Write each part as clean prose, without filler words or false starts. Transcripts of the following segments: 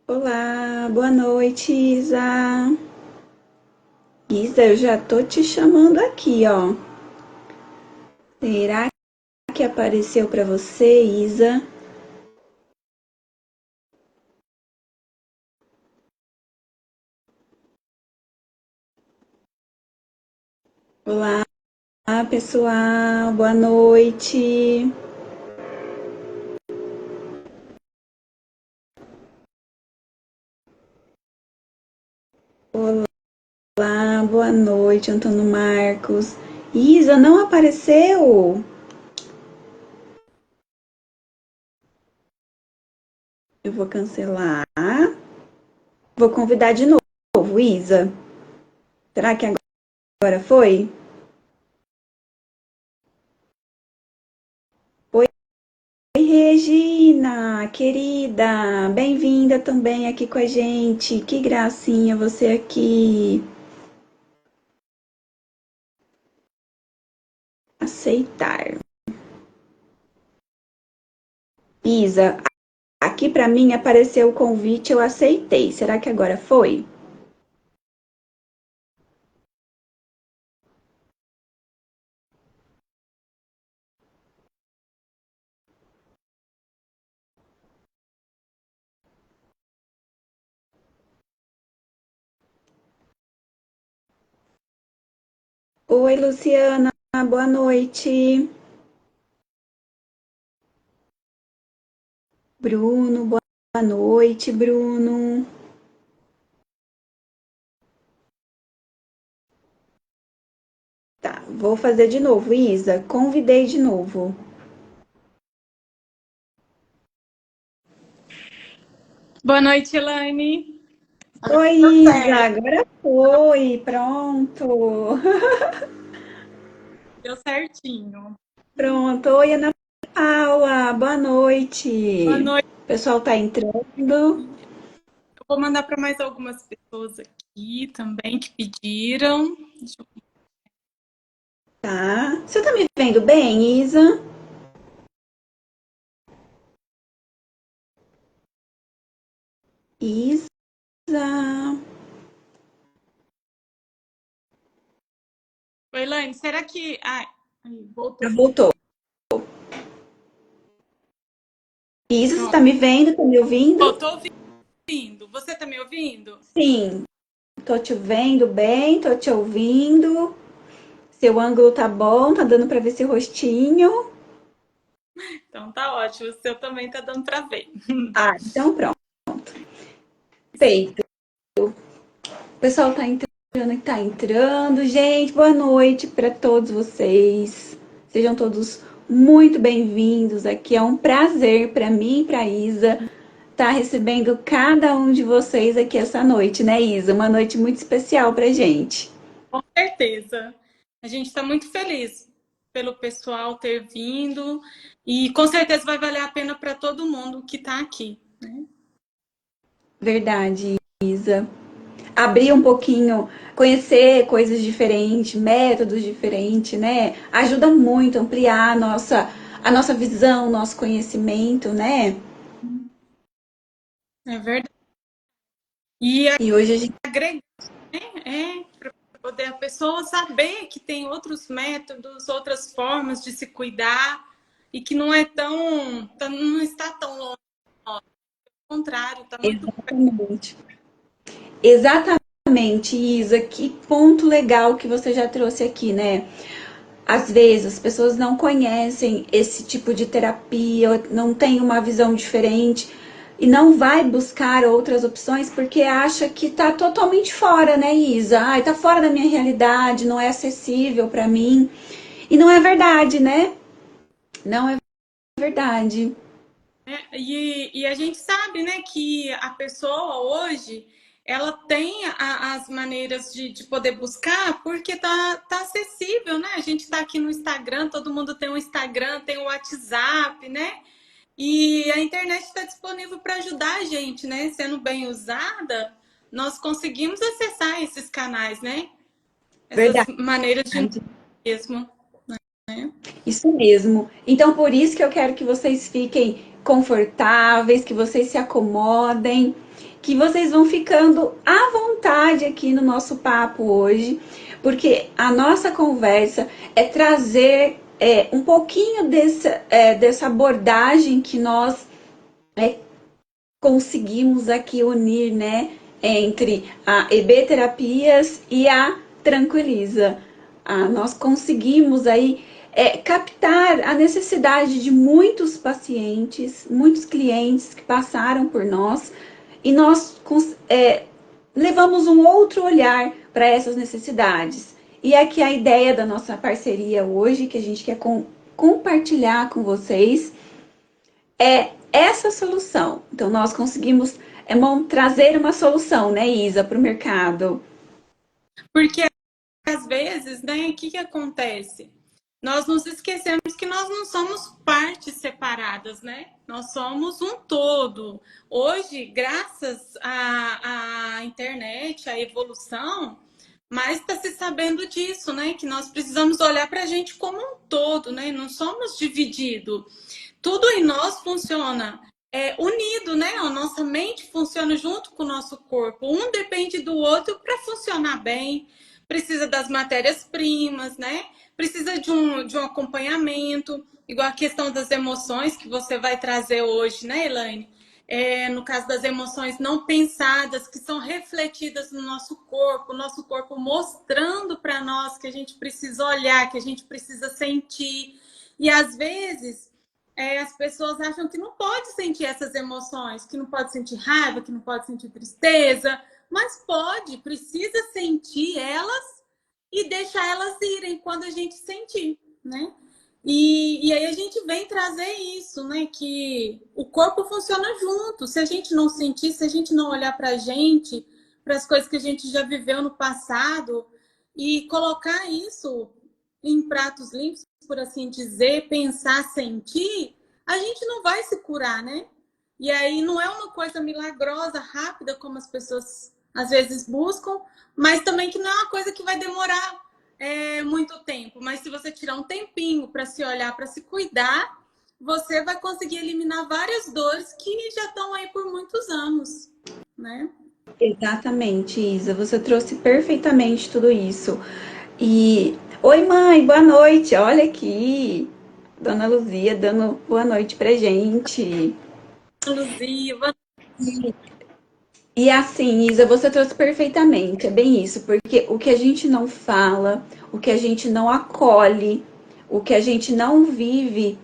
Olá, boa noite, Isa. Isa, eu já tô te chamando aqui, ó. Será que apareceu para você, Isa? Olá, pessoal, boa noite. Olá, boa noite, Antônio Marcos. Isa, não apareceu? Eu vou cancelar. Vou convidar de novo, Isa. Será que agora foi? Oi, Regina, querida, bem-vinda também aqui com a gente. Que gracinha você aqui. Aceitar. Isa, aqui para mim apareceu o convite, eu aceitei. Será que agora foi? Oi, Luciana, boa noite. Bruno, boa noite, Bruno. Tá, vou fazer de novo, Isa. Convidei de novo. Boa noite, Elaine. Oi, Isa, agora foi. Pronto. Deu certinho. Pronto. Oi, Ana Paula, boa Boa noite. noite. O pessoal tá entrando, Eu vou mandar para mais algumas pessoas aqui também que pediram. tá? Você tá me vendo bem, Isa? Isa. Oi, Elaine, será que. Ai, Já voltou. voltou. Isa, você tá Pronto. me vendo? Tá me ouvindo? Tô ouvindo. Você tá me ouvindo? Sim, tô te vendo bem, tô te ouvindo. Seu ângulo tá bom, tá dando pra ver seu rostinho. Então tá ótimo. O seu também tá dando para ver. Ah, então pronto. Feito. O pessoal tá entrando. Gente, boa noite para todos vocês. Sejam todos muito bem-vindos aqui. É um prazer para mim e para Isa estar recebendo cada um de vocês aqui essa noite, né, Isa? Uma noite muito especial pra gente. Com certeza. A gente está muito feliz pelo pessoal ter vindo e com certeza vai valer a pena para todo mundo que está aqui, né? Verdade, Isa. Abrir um pouquinho, conhecer coisas diferentes, métodos diferentes, né? Ajuda muito a ampliar a nossa visão, nosso conhecimento, né? É verdade. E E hoje a gente. agregar, para poder a pessoa saber que tem outros métodos, outras formas de se cuidar e que não é não está tão longe, ao contrário, está muito perto. Exatamente. Exatamente, Isa. Que ponto legal que você já trouxe aqui, né? Às vezes as pessoas não conhecem esse tipo de terapia, não têm uma visão diferente e não vai buscar outras opções porque acha que tá totalmente fora, né, Isa? Ai, tá fora da minha realidade, não é acessível para mim. E não é verdade, né? Não é verdade. E a gente sabe, né, que a pessoa hoje ela tem as maneiras de poder buscar porque tá acessível, né? A gente está aqui no Instagram, todo mundo tem um Instagram, tem o WhatsApp, né? E a internet está disponível para ajudar a gente, né? Sendo bem usada, nós conseguimos acessar esses canais, né? Essas Verdade. maneiras de mesmo, né? Isso mesmo. Então, por isso que eu quero que vocês fiquem confortáveis, que vocês se acomodem, que vocês vão ficando à vontade aqui no nosso papo hoje, porque a nossa conversa é trazer um pouquinho dessa abordagem que nós é, conseguimos aqui unir, né, entre a EB Terapias e a Tranquiliza. Nós conseguimos aí captar a necessidade de muitos pacientes, muitos clientes que passaram por nós e nós levamos um outro olhar para essas necessidades. E aqui a ideia da nossa parceria hoje, que a gente quer compartilhar com vocês, é essa solução. Então, nós conseguimos trazer uma solução, né, Isa, para o mercado. Porque, às vezes, né, o que acontece? Nós nos esquecemos que nós não somos partes separadas, né? Nós somos um todo. Hoje, graças à internet, à evolução, mas está se sabendo disso, né? Que nós precisamos olhar para a gente como um todo, né? Não somos divididos. Tudo em nós funciona unido, né? A nossa mente funciona junto com o nosso corpo. Um depende do outro para funcionar bem. Precisa das matérias-primas, né? Precisa de um acompanhamento, igual a questão das emoções que você vai trazer hoje, né, Elaine? No caso das emoções não pensadas, que são refletidas no nosso corpo mostrando para nós que a gente precisa olhar, que a gente precisa sentir. E às vezes as pessoas acham que não pode sentir essas emoções, que não pode sentir raiva, que não pode sentir tristeza, mas pode, precisa sentir elas e deixar elas irem quando a gente sentir, né? E aí a gente vem trazer isso, né? Que o corpo funciona junto. Se a gente não sentir, se a gente não olhar pra gente, para as coisas que a gente já viveu no passado e colocar isso em pratos limpos, por assim dizer, pensar, sentir, a gente não vai se curar, né? E aí não é uma coisa milagrosa, rápida, como as pessoas às vezes buscam, mas também que não é uma coisa que vai demorar muito tempo. Mas se você tirar um tempinho para se olhar, para se cuidar, você vai conseguir eliminar várias dores que já estão aí por muitos anos, né? Exatamente, Isa. Você trouxe perfeitamente tudo isso. E oi, mãe, boa noite. Olha aqui, Dona Luzia dando boa noite pra gente. Luzia, E assim, Isa, você trouxe perfeitamente, é bem isso, porque o que a gente não fala, o que a gente não acolhe, o que a gente não vive,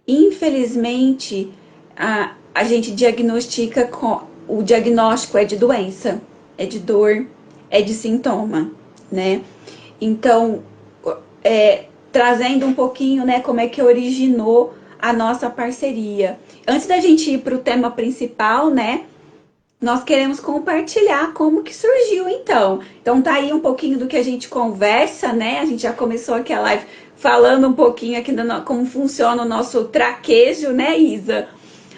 infelizmente, a gente diagnostica com. O diagnóstico é de doença, é de dor, é de sintoma, né? Então, trazendo um pouquinho, né, como é que originou a nossa parceria. Antes da gente ir para o tema principal, né, nós queremos compartilhar como que surgiu, então. Então, tá aí um pouquinho do que a gente conversa, né? A gente já começou aqui a live falando um pouquinho aqui como funciona o nosso traquejo, né, Isa?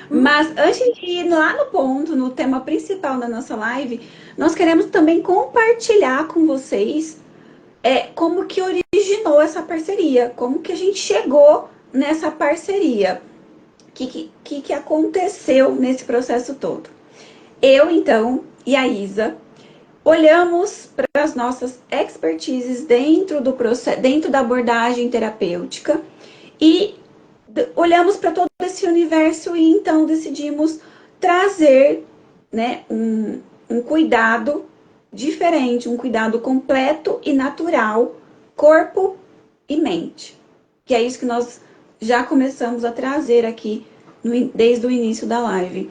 Mas antes de ir lá no ponto, no tema principal da nossa live, nós queremos também compartilhar com vocês como que originou essa parceria, como que a gente chegou nessa parceria, o que aconteceu nesse processo todo. Eu, então, e a Isa, olhamos para as nossas expertises dentro do processo, dentro da abordagem terapêutica e olhamos para todo esse universo e então decidimos trazer, né, um cuidado diferente, um cuidado completo e natural, corpo e mente. Que é isso que nós já começamos a trazer aqui desde o início da live.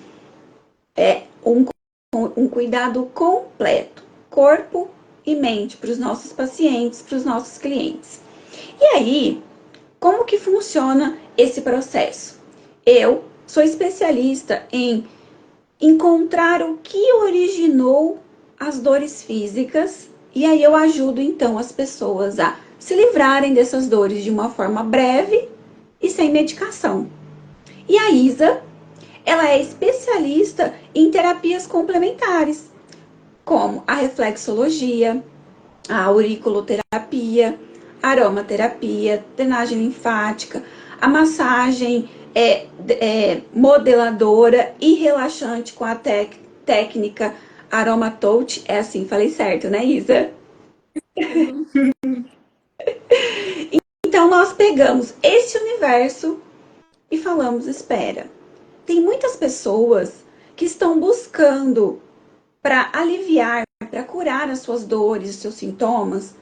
Um cuidado completo, corpo e mente, para os nossos pacientes, para os nossos clientes. E aí, como que funciona esse processo? Eu sou especialista em encontrar o que originou as dores físicas e aí eu ajudo então as pessoas a se livrarem dessas dores de uma forma breve e sem medicação. E a Isa, ela é especialista em terapias complementares, como a reflexologia, a auriculoterapia, aromaterapia, drenagem linfática, a massagem modeladora e relaxante com a técnica Aromatouch. É assim, falei certo, né, Isa? Então, nós pegamos esse universo e falamos: espera, tem muitas pessoas que estão buscando para aliviar, para curar as suas dores, os seus sintomas,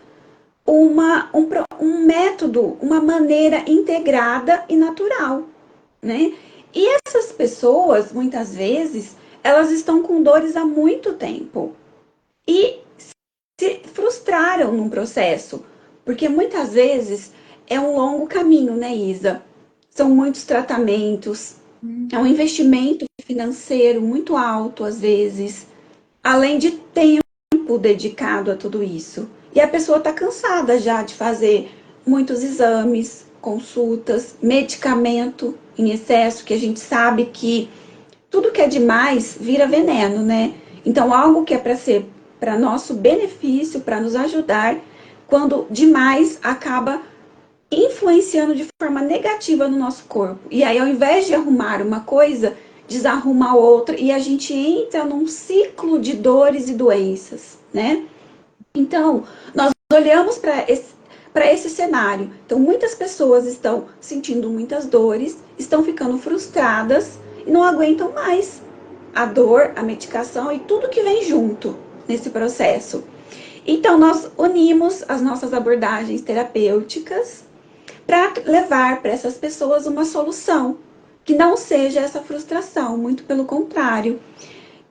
um método, uma maneira integrada e natural, né? E essas pessoas, muitas vezes, elas estão com dores há muito tempo e se frustraram num processo, porque muitas vezes é um longo caminho, né, Isa? São muitos tratamentos, é um investimento financeiro muito alto, às vezes, além de tempo dedicado a tudo isso. E a pessoa está cansada já de fazer muitos exames, consultas, medicamento em excesso, que a gente sabe que tudo que é demais vira veneno, né? Então, algo que é para ser para nosso benefício, para nos ajudar, quando demais acaba influenciando de forma negativa no nosso corpo. E aí, ao invés de arrumar uma coisa, desarruma outra e a gente entra num ciclo de dores e doenças, né? Então, nós olhamos para esse cenário. Então, muitas pessoas estão sentindo muitas dores, estão ficando frustradas e não aguentam mais a dor, a medicação e tudo que vem junto nesse processo. Então, nós unimos as nossas abordagens terapêuticas para levar para essas pessoas uma solução que não seja essa frustração, muito pelo contrário,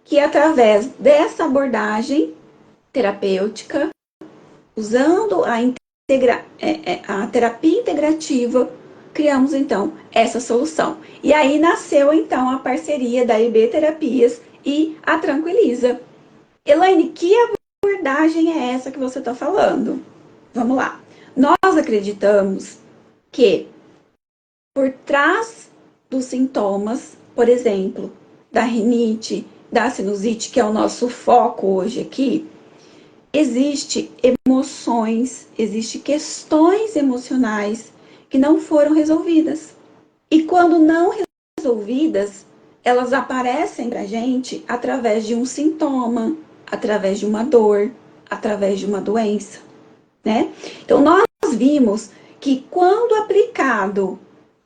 que através dessa abordagem terapêutica, usando a terapia integrativa, criamos então essa solução. E aí nasceu então a parceria da IB Terapias e a Tranquiliza. Elaine, que abordagem é essa que você está falando? Vamos lá. Nós acreditamos que por trás dos sintomas, por exemplo, da rinite, da sinusite, que é o nosso foco hoje aqui, existe emoções, existe questões emocionais que não foram resolvidas. E quando não resolvidas, elas aparecem pra gente através de um sintoma, através de uma dor, através de uma doença, né? Então nós vimos que quando aplicado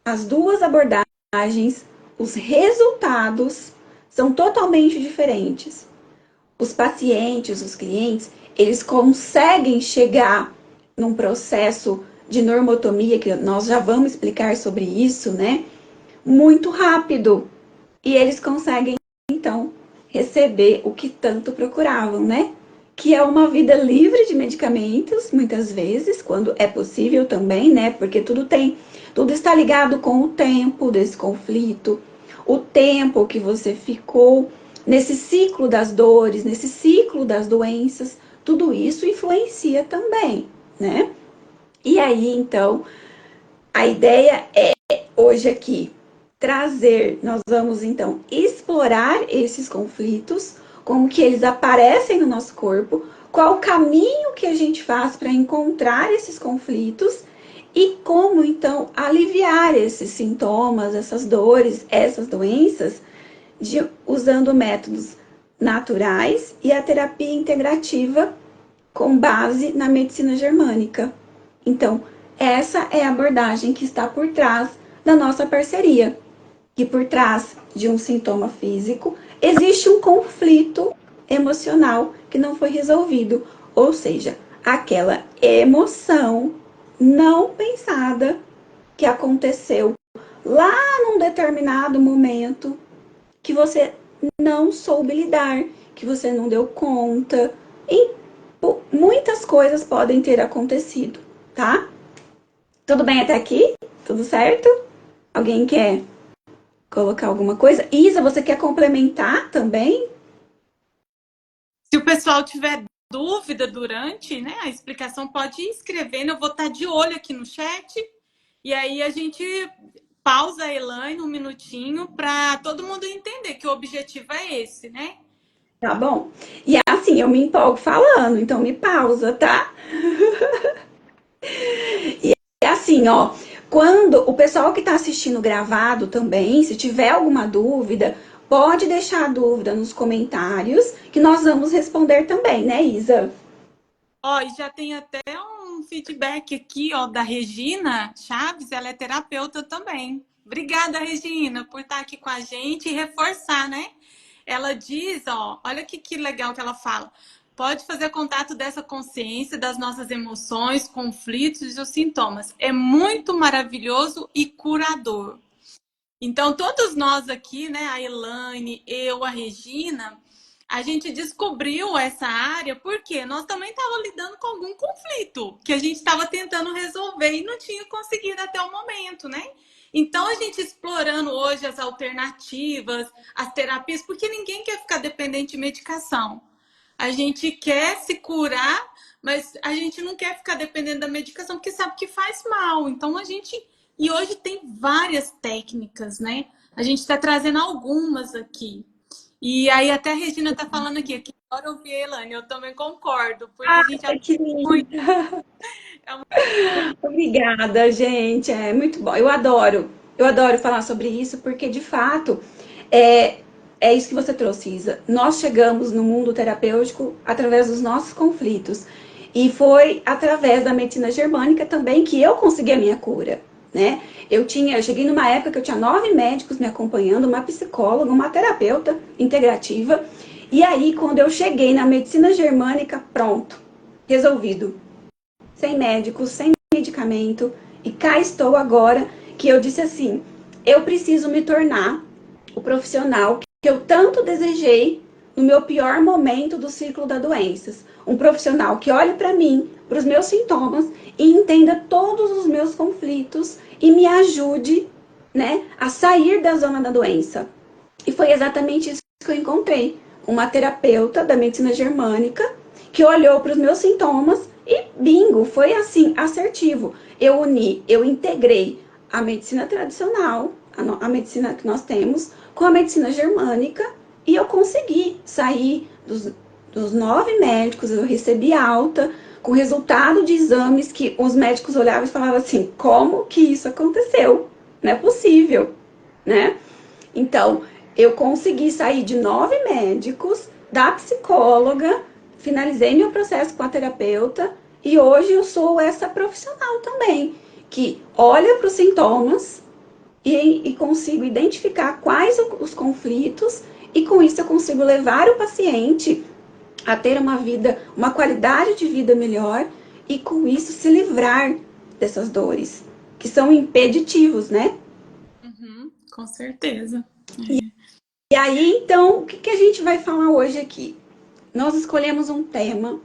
as duas abordagens, os resultados são totalmente diferentes. Os pacientes, os clientes, eles conseguem chegar num processo de normotomia, que nós já vamos explicar sobre isso, né? Muito rápido. E eles conseguem, então, receber o que tanto procuravam, né? Que é uma vida livre de medicamentos, muitas vezes, quando é possível também, né? Porque tudo está ligado com o tempo desse conflito, o tempo que você ficou nesse ciclo das dores, nesse ciclo das doenças, tudo isso influencia também, né? E aí, então, a ideia é hoje aqui nós vamos então explorar esses conflitos, como que eles aparecem no nosso corpo, qual o caminho que a gente faz para encontrar esses conflitos e como então aliviar esses sintomas, essas dores, essas doenças, usando métodos naturais e a terapia integrativa com base na medicina germânica. Então, essa é a abordagem que está por trás da nossa parceria. Que por trás de um sintoma físico existe um conflito emocional que não foi resolvido, ou seja, aquela emoção não pensada que aconteceu lá num determinado momento que você não soube lidar, que você não deu conta. E muitas coisas podem ter acontecido, tá? Tudo bem até aqui? Tudo certo? Alguém quer colocar alguma coisa? Isa, você quer complementar também? Se o pessoal tiver dúvida durante, né, a explicação, pode ir escrevendo. Eu vou estar de olho aqui no chat. E aí a gente pausa a Elaine um minutinho para todo mundo entender que o objetivo é esse, né? Tá bom. E assim, eu me empolgo falando, então me pausa, tá? E assim, ó, quando o pessoal que tá assistindo gravado também, se tiver alguma dúvida, pode deixar a dúvida nos comentários, que nós vamos responder também, né, Isa? Ó, e já tem até um feedback aqui, ó, da Regina Chaves, ela é terapeuta também. Obrigada, Regina, por estar aqui com a gente e reforçar, né? Ela diz, ó, olha que legal que ela fala. Pode fazer contato dessa consciência das nossas emoções, conflitos e os sintomas. É muito maravilhoso e curador. Então, todos nós aqui, né, a Elaine, eu, a Regina, a gente descobriu essa área porque nós também estávamos lidando com algum conflito que a gente estava tentando resolver e não tinha conseguido até o momento, né? Então, a gente explorando hoje as alternativas, as terapias, porque ninguém quer ficar dependente de medicação. A gente quer se curar, mas a gente não quer ficar dependendo da medicação, porque sabe que faz mal. Então, a gente... E hoje tem várias técnicas, né? A gente está trazendo algumas aqui. E aí até a Regina está falando aqui, que agora eu vi a Elaine, eu também concordo, porque a gente já Que linda! Obrigada, gente. É muito bom. Eu adoro falar sobre isso, porque de fato é, é isso que você trouxe, Isa. Nós chegamos no mundo terapêutico através dos nossos conflitos. E foi através da medicina germânica também que eu consegui a minha cura, né? Eu cheguei numa época que eu tinha 9 médicos me acompanhando, uma psicóloga, uma terapeuta integrativa. E aí, quando eu cheguei na medicina germânica, pronto, resolvido, sem médicos, sem medicamento, e cá estou agora que eu disse assim, eu preciso me tornar o profissional que eu tanto desejei no meu pior momento do ciclo das doenças. Um profissional que olhe para mim, para os meus sintomas e entenda todos os meus conflitos e me ajude, né, a sair da zona da doença. E foi exatamente isso que eu encontrei. Uma terapeuta da medicina germânica que olhou para os meus sintomas e bingo, foi assim, assertivo. Eu integrei a medicina tradicional, a medicina que nós temos, com a medicina germânica e eu consegui sair dos 9 médicos, eu recebi alta, com resultado de exames que os médicos olhavam e falavam assim, como que isso aconteceu? Não é possível, né? Então, eu consegui sair de 9 médicos, da psicóloga, finalizei meu processo com a terapeuta e hoje eu sou essa profissional também, que olha para os sintomas e consigo identificar quais os conflitos e com isso eu consigo levar o paciente a ter uma vida, uma qualidade de vida melhor e com isso se livrar dessas dores, que são impeditivos, né? Uhum, com certeza. E aí, então, o que a gente vai falar hoje aqui? Nós escolhemos um tema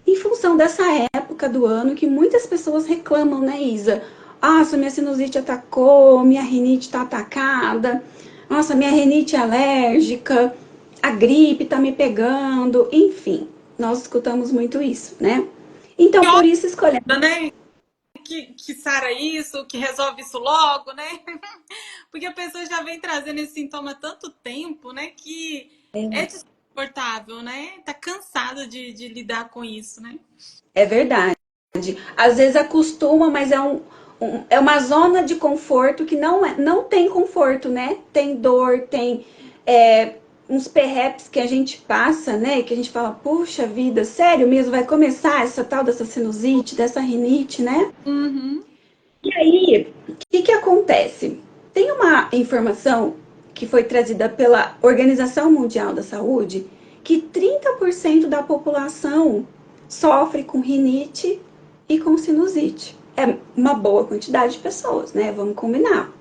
em função dessa época do ano que muitas pessoas reclamam, né, Isa? Nossa, minha sinusite atacou, minha rinite está atacada, nossa, minha rinite é alérgica, a gripe tá me pegando, enfim, nós escutamos muito isso, né? Então, por isso escolhemos. Né? Que sara isso, que resolve isso logo, né? Porque a pessoa já vem trazendo esse sintoma há tanto tempo, né? Que é desconfortável, né? Tá cansada de lidar com isso, né? É verdade. Às vezes acostuma, mas é uma zona de conforto que não tem conforto, né? Tem dor, tem uns perrepes que a gente passa, né? Que a gente fala, puxa vida, sério mesmo, vai começar essa tal dessa sinusite, dessa rinite, né? Uhum. E aí, o que acontece? Tem uma informação que foi trazida pela Organização Mundial da Saúde que 30% da população sofre com rinite e com sinusite. É uma boa quantidade de pessoas, né? Vamos combinar.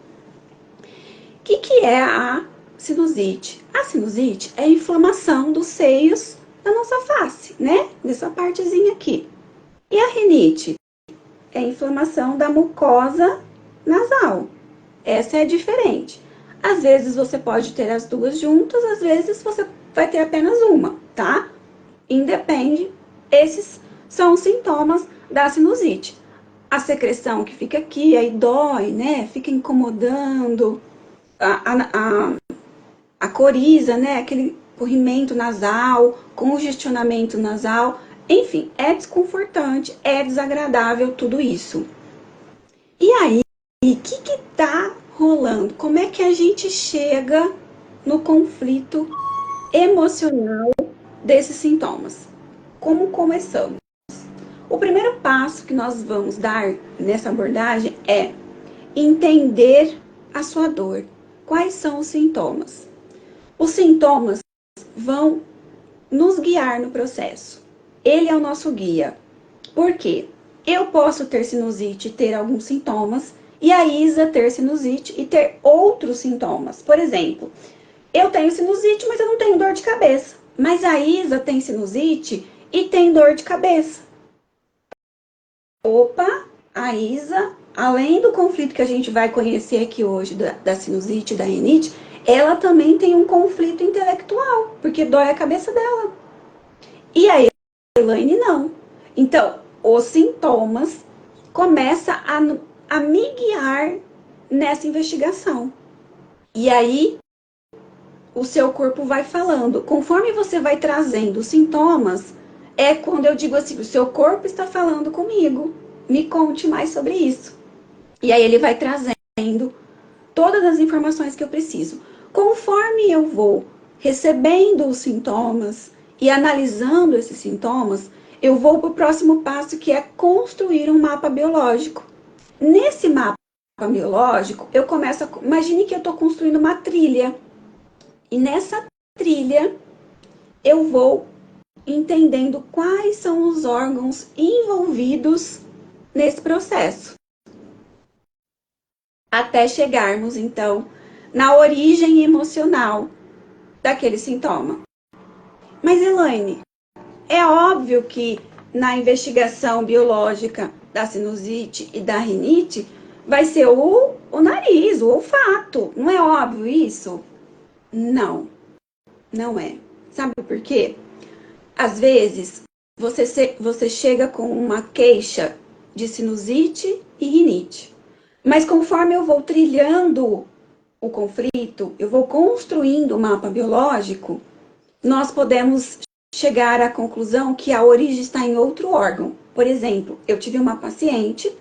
O que é a sinusite? A sinusite é a inflamação dos seios da nossa face, né? Dessa partezinha aqui. E a rinite? É a inflamação da mucosa nasal. Essa é diferente. Às vezes você pode ter as duas juntas, às vezes você vai ter apenas uma, tá? Independe. Esses são os sintomas da sinusite. A secreção que fica aqui, aí dói, né? Fica incomodando. A coriza, né? Aquele corrimento nasal, congestionamento nasal. Enfim, é desconfortante, é desagradável tudo isso. E aí, o que tá rolando? Como é que a gente chega no conflito emocional desses sintomas. Como começamos? O primeiro passo que nós vamos dar nessa abordagem é entender a sua dor. Quais são os sintomas? Os sintomas vão nos guiar no processo. Ele é o nosso guia. Por quê? Eu posso ter sinusite e ter alguns sintomas, e a Isa ter sinusite e ter outros sintomas. Por exemplo, eu tenho sinusite, mas eu não tenho dor de cabeça. Mas a Isa tem sinusite e tem dor de cabeça. Opa, a Isa, além do conflito que a gente vai conhecer aqui hoje, da sinusite e da rinite, ela também tem um conflito intelectual, porque dói a cabeça dela. E a Elaine não. Então, os sintomas começam a me guiar nessa investigação. E aí, o seu corpo vai falando. Conforme você vai trazendo os sintomas, é quando eu digo assim, o seu corpo está falando comigo. Me conte mais sobre isso. E aí ele vai trazendo todas as informações que eu preciso. Conforme eu vou recebendo os sintomas e analisando esses sintomas, eu vou para o próximo passo, que é construir um mapa biológico. Nesse mapa biológico, eu começo a... Imagine que eu estou construindo uma trilha. E nessa trilha, eu vou entendendo quais são os órgãos envolvidos nesse processo. Até chegarmos, então, na origem emocional daquele sintoma. Mas, Elaine, é óbvio que na investigação biológica da sinusite e da rinite vai ser o nariz, o olfato. Não é óbvio isso? Não, não é. Sabe por quê? Às vezes, você chega com uma queixa de sinusite e rinite. Mas conforme eu vou trilhando o conflito, eu vou construindo o mapa biológico, nós podemos chegar à conclusão que a origem está em outro órgão. Por exemplo, eu tive uma paciente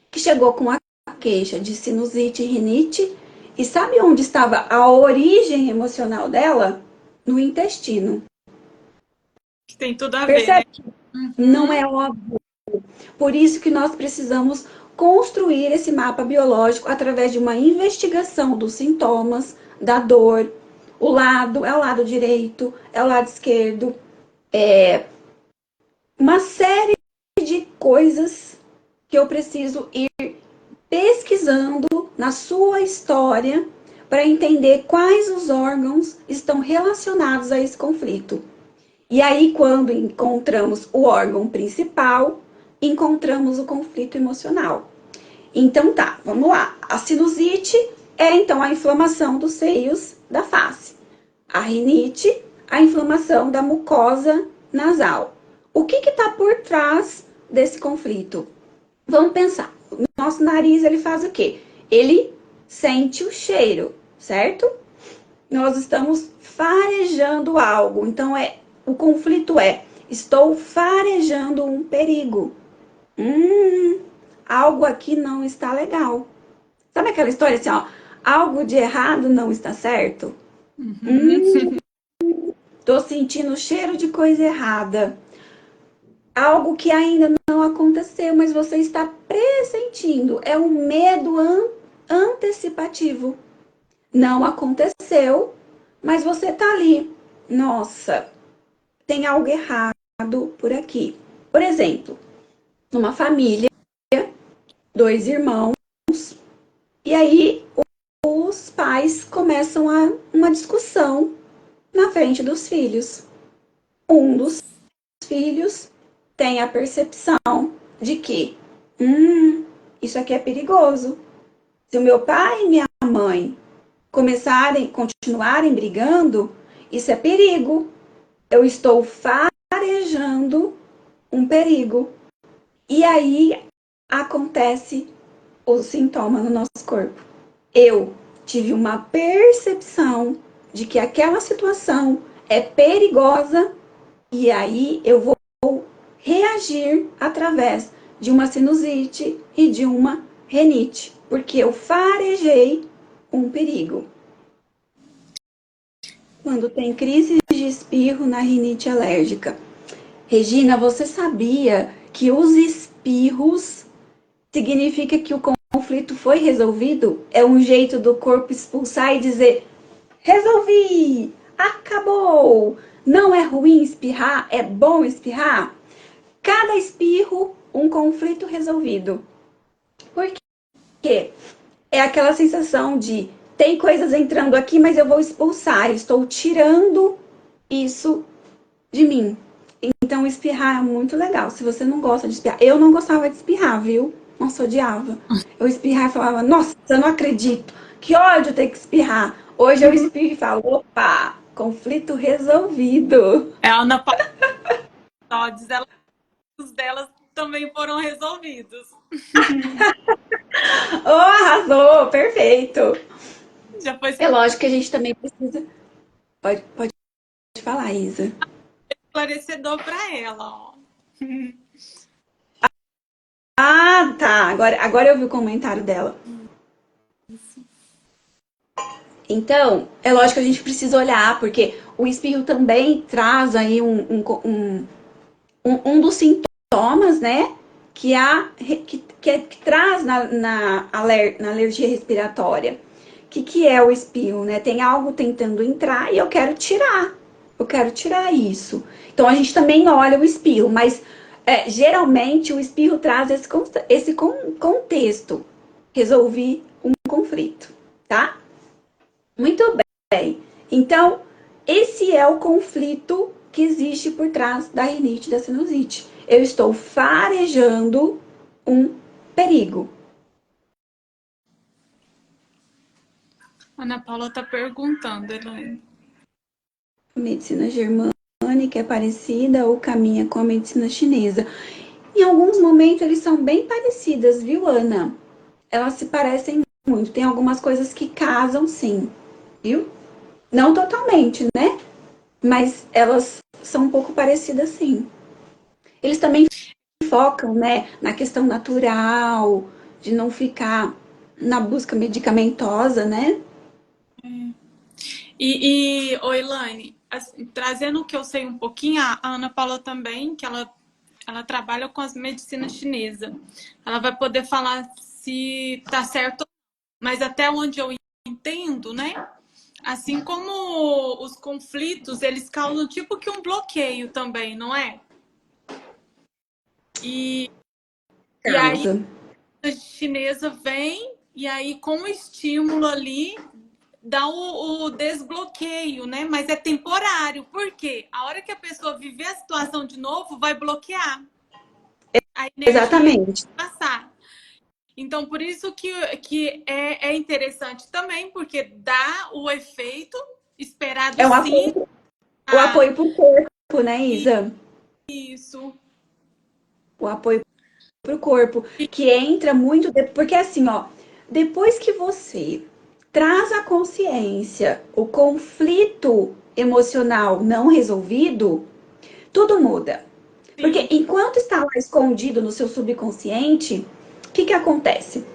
que chegou com a queixa de sinusite e rinite, e sabe onde estava a origem emocional dela? No intestino. Tem tudo a ver, Percebe? né? Não é óbvio. Por isso que nós precisamos construir esse mapa biológico através de uma investigação dos sintomas, da dor. O lado é o lado direito, é o lado esquerdo. Uma série de coisas que eu preciso ir pesquisando na sua história para entender quais os órgãos estão relacionados a esse conflito. E aí, quando encontramos o órgão principal, encontramos o conflito emocional. Então tá, vamos lá. A sinusite é então a inflamação dos seios da face. A rinite, a inflamação da mucosa nasal. O que está por trás desse conflito? Vamos pensar. O nosso nariz, ele faz o quê? Ele sente o cheiro, certo? Nós estamos farejando algo. Então, o conflito é, estou farejando um perigo. Algo aqui não está legal. Sabe aquela história assim, ó, algo de errado não está certo? Tô sentindo o cheiro de coisa errada. Algo que ainda não aconteceu, mas você está pressentindo. É um medo antecipativo. Não aconteceu, mas você tá ali. Nossa, tem algo errado por aqui. Por exemplo, numa família, 2 irmãos, e aí os pais começam uma discussão na frente dos filhos. Um dos filhos tem a percepção de que isso aqui é perigoso. Se o meu pai e minha mãe continuarem brigando, isso é perigo. Eu estou farejando um perigo. E aí acontece o sintoma no nosso corpo. Eu tive uma percepção de que aquela situação é perigosa e aí eu vou reagir através de uma sinusite e de uma rinite, porque eu farejei um perigo. quando tem crise de espirro na rinite alérgica. Regina, você sabia que os espirros significa que o conflito foi resolvido? É um jeito do corpo expulsar e dizer: resolvi! Acabou! Não é ruim espirrar, é bom espirrar. Cada espirro, um conflito resolvido. Por quê? É aquela sensação de tem coisas entrando aqui, mas eu vou expulsar, estou tirando isso de mim. Então, espirrar é muito legal. Se você não gosta de espirrar, eu não gostava de espirrar, viu? Nossa, odiava. Eu espirrar e falava, nossa, eu não acredito. Que ódio ter que espirrar. Hoje eu espirro e falo, opa, conflito resolvido. É a Ana Paula diz, os delas também foram resolvidos. Oh, arrasou, perfeito. Já foi É lógico que a gente também precisa. Pode falar, Isa. esclarecedor para ela, ó. Ah, tá. Agora eu vi o comentário dela. Então, é lógico que a gente precisa olhar, porque o espirro também traz aí um dos sintomas, né? Que traz na alergia respiratória. Que é o espirro, né? Tem algo tentando entrar e eu quero tirar. Eu quero tirar isso. Então a gente também olha o espirro, mas geralmente o espirro traz esse contexto. Resolvi um conflito, tá? Muito bem. Então, esse é o conflito que existe por trás da rinite e da sinusite. Eu estou farejando um perigo. Ana Paula está perguntando, Elaine. A medicina germânica é parecida ou caminha com a medicina chinesa? Em alguns momentos eles são bem parecidas, viu, Ana? Elas se parecem muito. Tem algumas coisas que casam, sim, viu? Não totalmente, né? Mas elas são um pouco parecidas, sim. Eles também focam, né, na questão natural, de não ficar na busca medicamentosa, né? Oi, Elaine, assim, trazendo o que eu sei um pouquinho, a Ana Paula também, que ela trabalha com as medicinas chinesas. Ela vai poder falar se tá certo, mas até onde eu entendo, né? Assim como os conflitos, eles causam tipo que um bloqueio também, não é? E aí Causa. a chinesa vem e aí com o estímulo ali dá o desbloqueio, né? Mas é temporário. Por quê? A hora que a pessoa viver a situação de novo, vai bloquear. A energia Exatamente. vai passar. Então, por isso que é interessante também, porque dá o efeito esperado É sim. o apoio pro corpo, né, Isa? Isso. O apoio pro corpo, que entra muito, porque assim, ó, depois que você traz à consciência o conflito emocional não resolvido, tudo muda. Porque Sim. enquanto está lá escondido no seu subconsciente, o que acontece?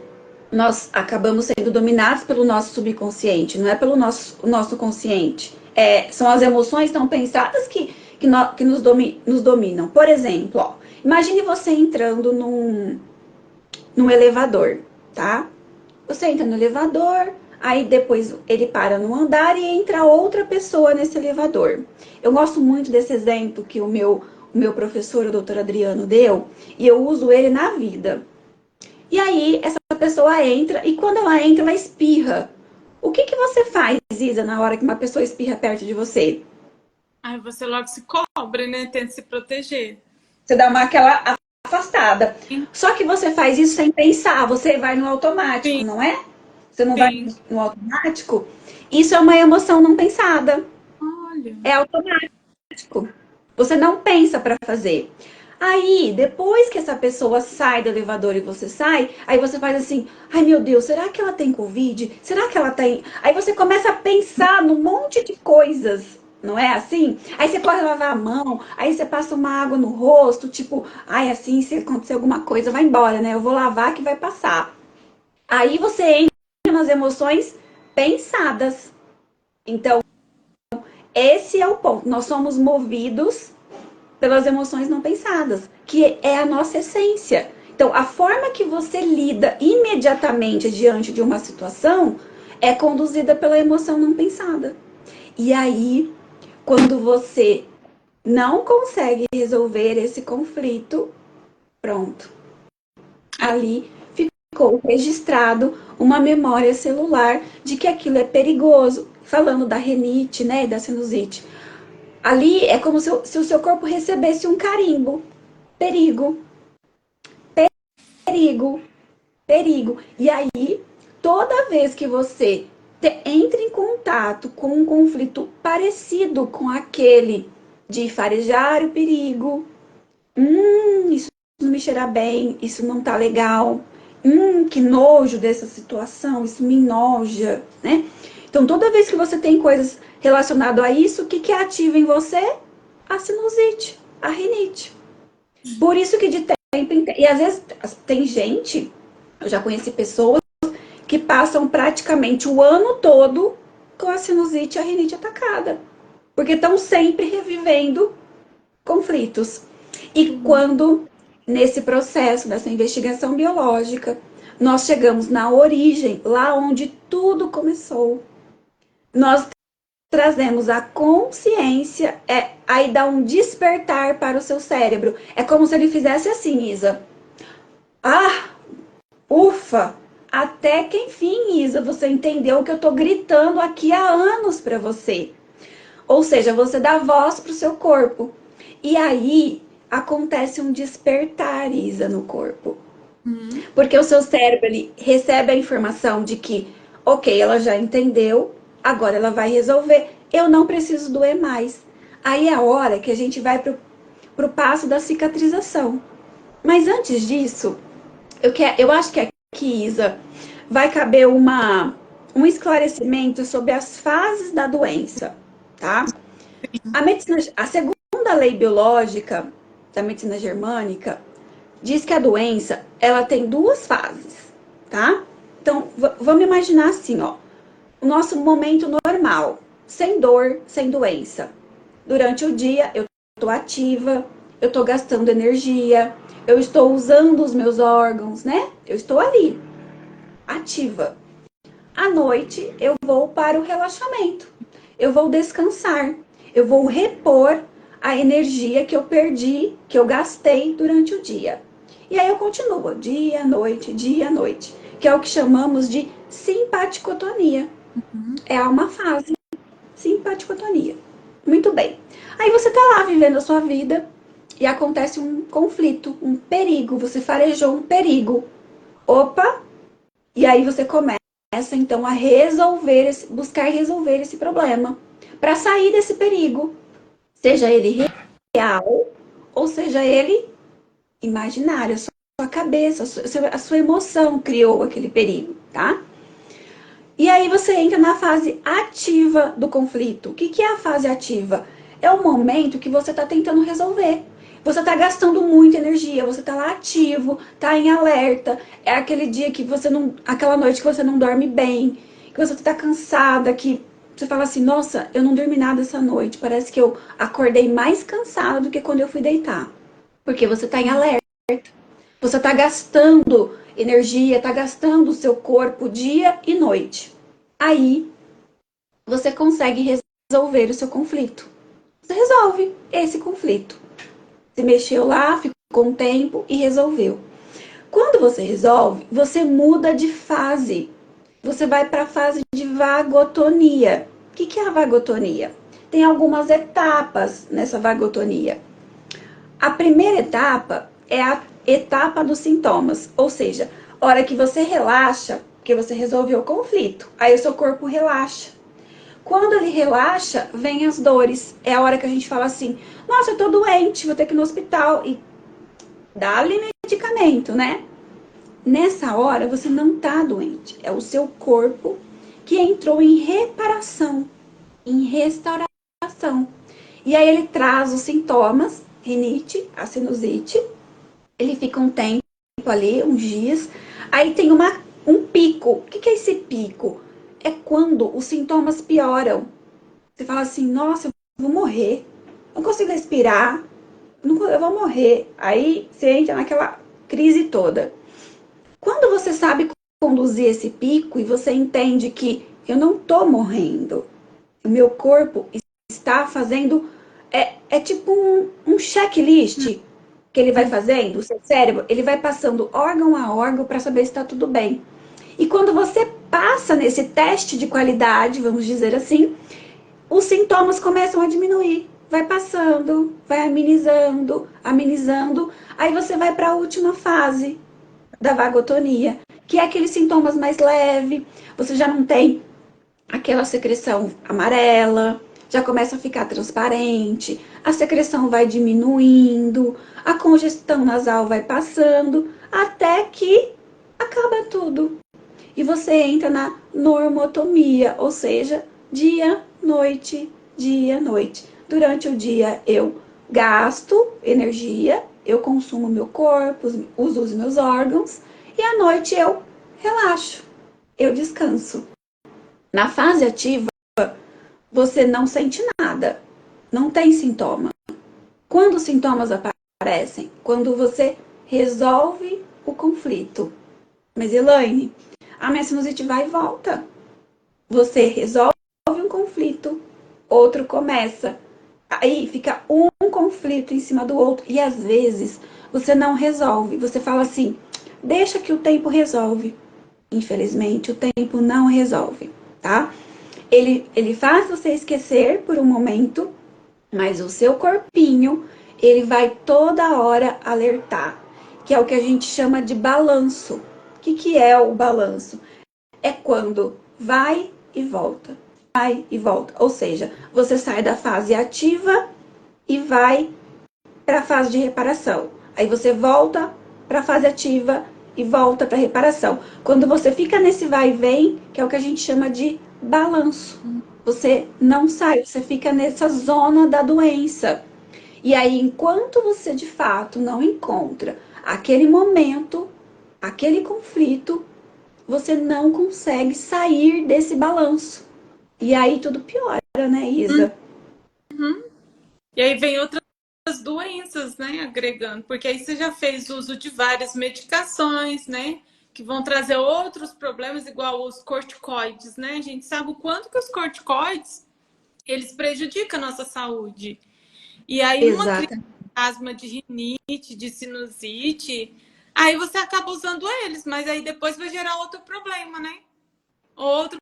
Nós acabamos sendo dominados pelo nosso subconsciente, não é pelo nosso consciente. São as emoções tão pensadas que nos dominam. Por exemplo, ó, imagine você entrando num elevador, tá? Você entra no elevador, aí depois ele para no andar e entra outra pessoa nesse elevador. Eu gosto muito desse exemplo que o meu professor, o doutor Adriano, deu, e eu uso ele na vida. E aí, essa pessoa entra, e quando ela entra, ela espirra. O que você faz, Isa, na hora que uma pessoa espirra perto de você? Aí você logo se cobre, né? Tenta se proteger. Você dá aquela afastada. Só que você faz isso sem pensar, você vai no automático, Sim, não é? Você não vai sim. no automático? Isso é uma emoção não pensada. Olha. É automático. Você não pensa para fazer. Aí, depois que essa pessoa sai do elevador e você sai, aí você faz assim: ai meu Deus, será que ela tem Covid? Será que ela tem. Aí você começa a pensar num monte de coisas, não é assim? Aí você corre lavar a mão, aí você passa uma água no rosto, tipo, ai, assim, se acontecer alguma coisa, vai embora, né? Eu vou lavar que vai passar. Aí você entra nas emoções pensadas. Então, esse é o ponto. Nós somos movidos pelas emoções não pensadas, que é a nossa essência. Então, a forma que você lida imediatamente diante de uma situação é conduzida pela emoção não pensada. E aí, quando você não consegue resolver esse conflito, pronto. Ali ficou registrado uma memória celular de que aquilo é perigoso. Falando da rinite, né, e da sinusite. Ali é como se o seu corpo recebesse um carimbo. Perigo, perigo, perigo. E aí, toda vez que você entra em contato com um conflito parecido com aquele de farejar o perigo, isso não me cheira bem, isso não tá legal, que nojo dessa situação, isso me enoja, né? Então, toda vez que você tem coisas relacionadas a isso, o que ativa em você? A sinusite, a rinite. Por isso que de tempo em tempo, e às vezes tem gente, eu já conheci pessoas que passam praticamente o ano todo com a sinusite e a rinite atacada, porque estão sempre revivendo conflitos. E quando, nesse processo dessa investigação biológica, nós chegamos na origem, lá onde tudo começou, nós trazemos a consciência, aí dá um despertar para o seu cérebro. É como se ele fizesse assim, Isa. Ah, ufa! Até que enfim, Isa, você entendeu o que eu tô gritando aqui há anos para você. Ou seja, você dá voz pro seu corpo. E aí acontece um despertar, Isa, no corpo. Porque o seu cérebro ele recebe a informação de que, ok, ela já entendeu, agora ela vai resolver. Eu não preciso doer mais. Aí é a hora que a gente vai pro passo da cicatrização. Mas antes disso, eu acho que aqui, Isa, vai caber um esclarecimento sobre as fases da doença, tá? A segunda lei biológica da medicina germânica diz que a doença, ela tem duas fases, tá? Então, vamos imaginar assim, ó, o nosso momento normal, sem dor, sem doença. Durante o dia, eu estou ativa, eu estou gastando energia, eu estou usando os meus órgãos, né? Eu estou ali, ativa. À noite, eu vou para o relaxamento. Eu vou descansar. Eu vou repor a energia que eu perdi, que eu gastei durante o dia. E aí eu continuo, dia, noite, que é o que chamamos de simpaticotonia. É uma fase, simpaticotonia. Muito bem. Aí você tá lá vivendo a sua vida e acontece um conflito, um perigo, você farejou um perigo. Opa! E aí você começa então a buscar resolver esse problema, para sair desse perigo, seja ele real ou seja ele imaginário, a sua cabeça, a sua emoção criou aquele perigo, tá? E aí você entra na fase ativa do conflito. O que é a fase ativa? É o momento que você está tentando resolver. Você está gastando muita energia, você está lá ativo, está em alerta. É aquele dia que você não. Aquela noite que você não dorme bem, que você está cansada, que você fala assim, nossa, eu não dormi nada essa noite. Parece que eu acordei mais cansada do que quando eu fui deitar. Porque você está em alerta. Você está gastando energia, está gastando o seu corpo dia e noite. Aí você consegue resolver o seu conflito. Você resolve esse conflito. Você mexeu lá, ficou um tempo e resolveu. Quando você resolve, você muda de fase. Você vai para a fase de vagotonia. O que é a vagotonia? Tem algumas etapas nessa vagotonia. A primeira etapa é a etapa dos sintomas, ou seja, a hora que você relaxa, porque você resolveu o conflito, aí o seu corpo relaxa. Quando ele relaxa, vem as dores. É a hora que a gente fala assim, nossa, eu tô doente, vou ter que ir no hospital. E dá-lhe medicamento, né? Nessa hora, você não tá doente. É o seu corpo que entrou em reparação, em restauração. E aí ele traz os sintomas, rinite, a sinusite. Ele fica um tempo ali, uns dias. Aí tem um pico. O que é esse pico? É quando os sintomas pioram. Você fala assim, nossa, vou morrer, não consigo respirar, eu vou morrer. Aí você entra naquela crise toda. Quando você sabe conduzir esse pico e você entende que eu não tô morrendo, o meu corpo está fazendo, é tipo um checklist que ele vai fazendo, o seu cérebro, ele vai passando órgão a órgão para saber se está tudo bem. E quando você passa nesse teste de qualidade, vamos dizer assim, os sintomas começam a diminuir. Vai passando, vai amenizando, amenizando. Aí você vai para a última fase da vagotonia, que é aqueles sintomas mais leves. Você já não tem aquela secreção amarela, já começa a ficar transparente, a secreção vai diminuindo, a congestão nasal vai passando, até que acaba tudo. E você entra na normotomia, ou seja, dia, noite, noite. Durante o dia eu gasto energia, eu consumo meu corpo, uso os meus órgãos, e à noite eu relaxo, eu descanso. Na fase ativa, você não sente nada, não tem sintoma. Quando os sintomas aparecem? Quando você resolve o conflito. Mas, Elaine, a minha sinusite vai e volta. Você resolve um conflito, outro começa. Aí fica um conflito em cima do outro. E às vezes você não resolve. Você fala assim, deixa que o tempo resolve. Infelizmente, o tempo não resolve, tá? Ele faz você esquecer por um momento, mas o seu corpinho, ele vai toda hora alertar, que é o que a gente chama de balanço. O que é o balanço? É quando vai e volta. Ou seja, você sai da fase ativa e vai para a fase de reparação. Aí você volta para a fase ativa e volta para a reparação. Quando você fica nesse vai e vem, que é o que a gente chama de balanço. Você não sai, você fica nessa zona da doença. E aí, enquanto você de fato não encontra aquele momento, aquele conflito, você não consegue sair desse balanço. E aí tudo piora, né, Isa? Uhum. E aí vem outras doenças, né, agregando, porque aí você já fez uso de várias medicações, né, que vão trazer outros problemas, igual os corticoides, né? A gente sabe o quanto que os corticoides, eles prejudicam a nossa saúde. E aí, numa crise Exato. de asma, de rinite, de sinusite, aí você acaba usando eles, mas aí depois vai gerar outro problema, né? Outro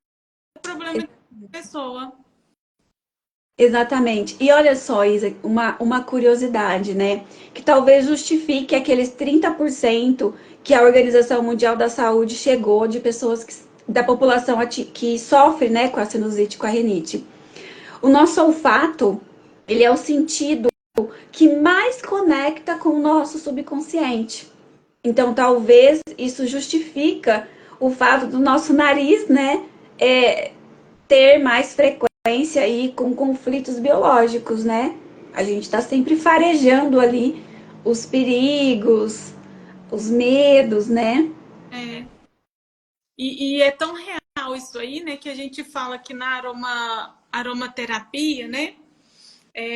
problema de pessoa. Exatamente. E olha só, Isa, uma curiosidade, né? Que talvez justifique aqueles 30% que a Organização Mundial da Saúde chegou de pessoas da população que sofre, né, com a sinusite, com a rinite. O nosso olfato, ele é o sentido que mais conecta com o nosso subconsciente. Então, talvez isso justifica o fato do nosso nariz, né, ter mais frequência aí com conflitos biológicos, né? A gente está sempre farejando ali os perigos, os medos, né? É. E é tão real isso aí, né, que a gente fala que na aromaterapia, né,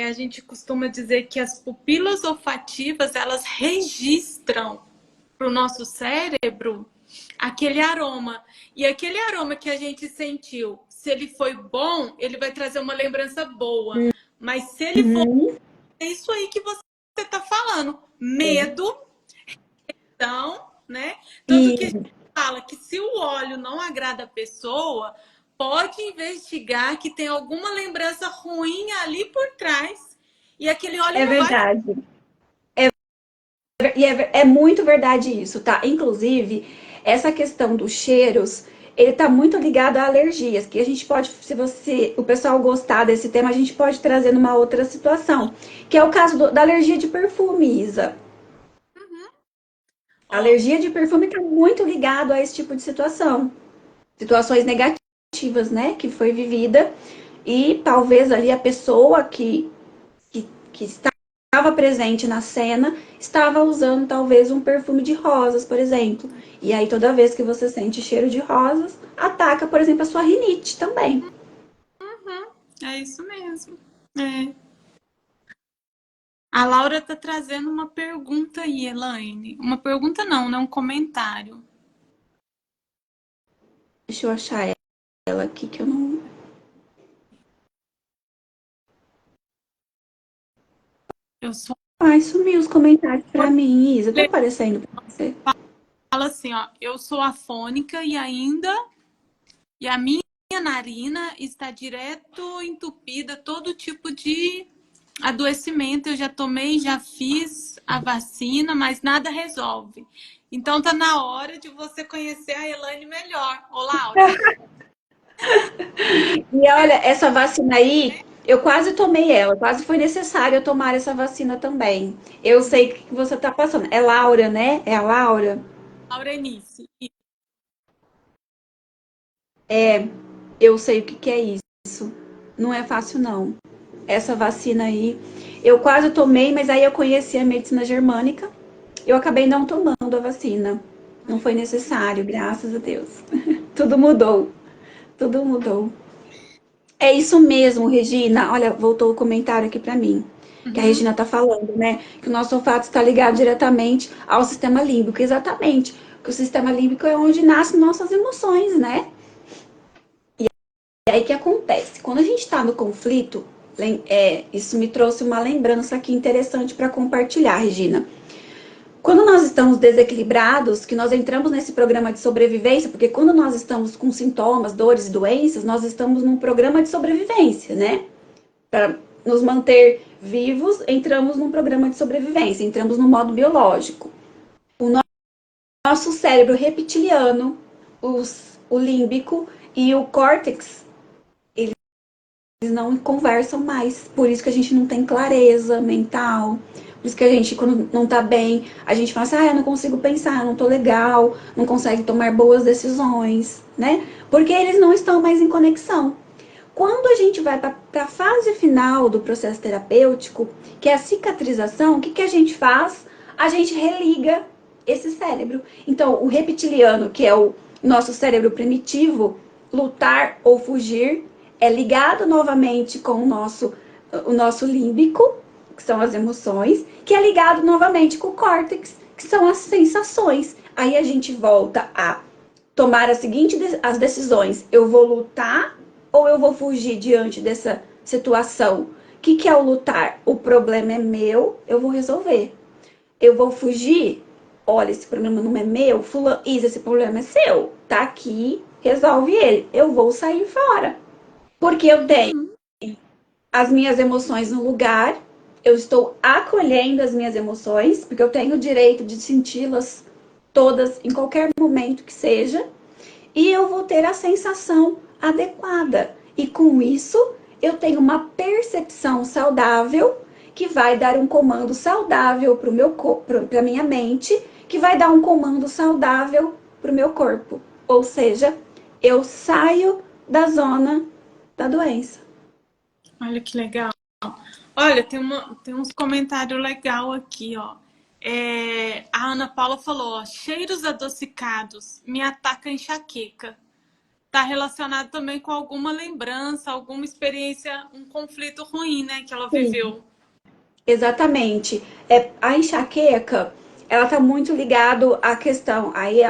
a gente costuma dizer que as pupilas olfativas, elas registram para o nosso cérebro aquele aroma. E aquele aroma que a gente sentiu, se ele foi bom, ele vai trazer uma lembrança boa. Mas se ele for, Uhum. é isso aí que você está falando. Medo, então, né? Tanto que a E gente fala que se o óleo não agrada a pessoa, pode investigar que tem alguma lembrança ruim ali por trás. E aquele óleo é não vai. verdade. É muito verdade isso, tá? Inclusive, essa questão dos cheiros, ele tá muito ligado a alergias, que a gente pode, se você, o pessoal gostar desse tema, a gente pode trazer numa outra situação, que é o caso da alergia de perfume, Isa. A Ó, alergia de perfume está muito ligado a esse tipo de situação. Situações negativas, né? Que foi vivida e talvez ali a pessoa que estava presente na cena estava usando talvez um perfume de rosas, por exemplo. E aí toda vez que você sente cheiro de rosas, ataca, por exemplo, a sua rinite também. é isso mesmo. É. A Laura está trazendo uma pergunta aí, Elaine. Uma pergunta não, né? Um comentário. Deixa eu achar ela aqui que eu não. Eu sou. Ai, sumiu os comentários pra mim, Isa. Tá aparecendo pra você? Fala assim, ó. Eu sou afônica e ainda. E a minha narina está direto entupida, todo tipo de adoecimento. Eu já tomei, já fiz a vacina, mas nada resolve. Então tá na hora de você conhecer a Elaine melhor. Ô, Laura. E olha, essa vacina aí, eu quase tomei ela, quase foi necessário eu tomar essa vacina também. Eu sei o que você tá passando. É Laura, né? É a Laura? Laurenice. Eu sei o que é isso. Não é fácil, não. Essa vacina aí, eu quase tomei, mas aí eu conheci a medicina germânica. Eu acabei não tomando a vacina. Não foi necessário, graças a Deus. Tudo mudou. Tudo mudou. É isso mesmo, Regina. Olha, voltou o comentário aqui para mim. Que a Uhum. Regina está falando, né? Que o nosso olfato está ligado diretamente ao sistema límbico. Exatamente. Que o sistema límbico é onde nascem nossas emoções, né? E aí o que acontece? Quando a gente está no conflito, isso me trouxe uma lembrança aqui interessante para compartilhar, Regina. Quando nós estamos desequilibrados, que nós entramos nesse programa de sobrevivência, porque quando nós estamos com sintomas, dores e doenças, nós estamos num programa de sobrevivência, né? Para nos manter vivos, entramos num programa de sobrevivência, entramos no modo biológico. O nosso cérebro reptiliano, o límbico e o córtex, eles não conversam mais. Por isso que a gente não tem clareza mental. Por isso que a gente, quando não tá bem, a gente fala assim, eu não consigo pensar, não tô legal, não consegue tomar boas decisões, né? Porque eles não estão mais em conexão. Quando a gente vai para a fase final do processo terapêutico, que é a cicatrização, o que a gente faz? A gente religa esse cérebro. Então, o reptiliano, que é o nosso cérebro primitivo, lutar ou fugir, é ligado novamente com o nosso límbico, que são as emoções, que é ligado novamente com o córtex, que são as sensações. Aí a gente volta a tomar as decisões. Eu vou lutar ou eu vou fugir diante dessa situação? O que é o lutar? O problema é meu, eu vou resolver. Eu vou fugir? Olha, esse problema não é meu, fulano, isso, esse problema é seu. Tá aqui, resolve ele. Eu vou sair fora. Porque eu tenho Uhum. as minhas emoções no lugar, eu estou acolhendo as minhas emoções, porque eu tenho o direito de senti-las todas em qualquer momento que seja, e eu vou ter a sensação adequada. E com isso, eu tenho uma percepção saudável que vai dar um comando saudável para minha mente, que vai dar um comando saudável para o meu corpo. Ou seja, eu saio da zona da doença. Olha que legal. Olha, tem uns comentários legal aqui, ó. A Ana Paula falou, ó, cheiros adocicados me ataca enxaqueca. Tá relacionado também com alguma lembrança, alguma experiência, um conflito ruim, né, que ela Sim. viveu. Exatamente. A enxaqueca, ela está muito ligado à questão. Aí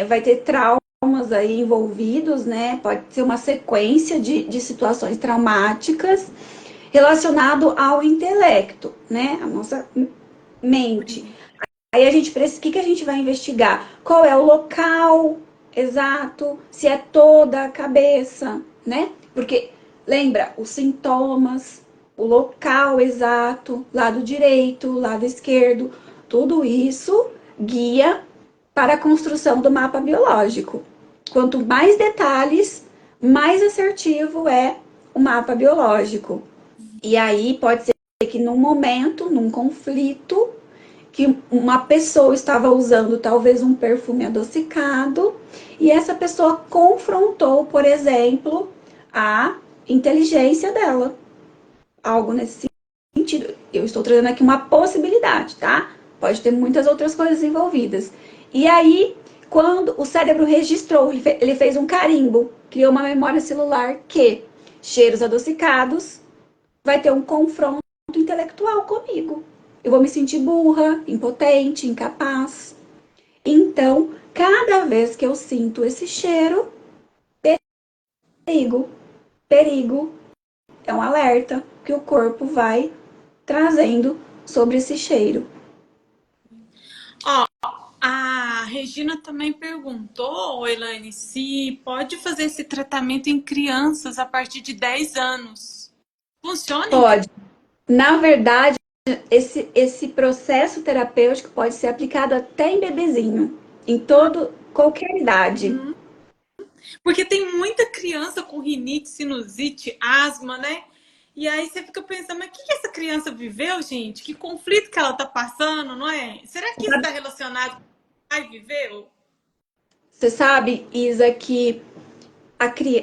vai ter traumas aí envolvidos, né? Pode ser uma sequência de situações traumáticas relacionado ao intelecto, né? A nossa mente. Aí a gente precisa, o que a gente vai investigar? Qual é o local exato? Se é toda a cabeça, né? Porque lembra os sintomas, o local exato, lado direito, lado esquerdo, tudo isso guia para a construção do mapa biológico. Quanto mais detalhes, mais assertivo é o mapa biológico. E aí pode ser que num momento, num conflito, que uma pessoa estava usando talvez um perfume adocicado e essa pessoa confrontou, por exemplo, a inteligência dela. Algo nesse sentido. Eu estou trazendo aqui uma possibilidade, tá? Pode ter muitas outras coisas envolvidas. E aí, quando o cérebro registrou, ele fez um carimbo, criou uma memória celular que cheiros adocicados, vai ter um confronto intelectual comigo. Eu vou me sentir burra, impotente, incapaz. Então, cada vez que eu sinto esse cheiro, perigo, perigo, é um alerta que o corpo vai trazendo sobre esse cheiro. Ó, a Regina também perguntou, Elaine, se pode fazer esse tratamento em crianças a partir de 10 anos. Funciona em Pode. Na verdade, esse processo terapêutico pode ser aplicado até em bebezinho, em qualquer idade. Porque tem muita criança com rinite, sinusite, asma, né? E aí você fica pensando, mas o que essa criança viveu, gente? Que conflito que ela tá passando, não é? Será que isso está relacionado com o que pai viveu? Você sabe, Isa, que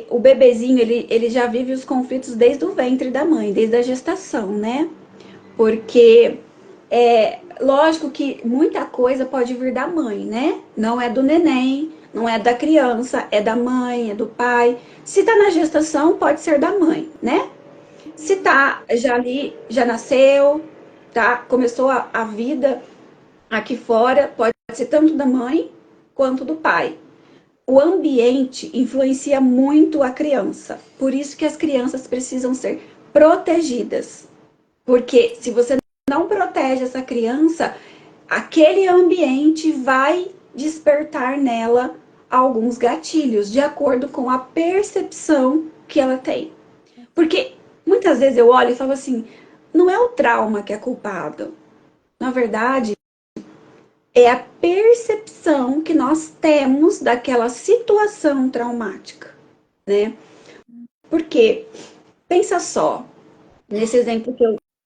o bebezinho ele já vive os conflitos desde o ventre da mãe, desde a gestação, né? Porque é lógico que muita coisa pode vir da mãe, né? Não é do neném, não é da criança, é da mãe, é do pai. Se tá na gestação, pode ser da mãe, né? Se tá já ali, já nasceu, tá? Começou a vida aqui fora, pode ser tanto da mãe quanto do pai. O ambiente influencia muito a criança. Por isso que as crianças precisam ser protegidas. Porque se você não protege essa criança, aquele ambiente vai despertar nela alguns gatilhos, de acordo com a percepção que ela tem. Porque muitas vezes eu olho e falo assim, não é o trauma que é culpado. Na verdade, é a percepção que nós temos daquela situação traumática, né? Porque, pensa só, nesse exemplo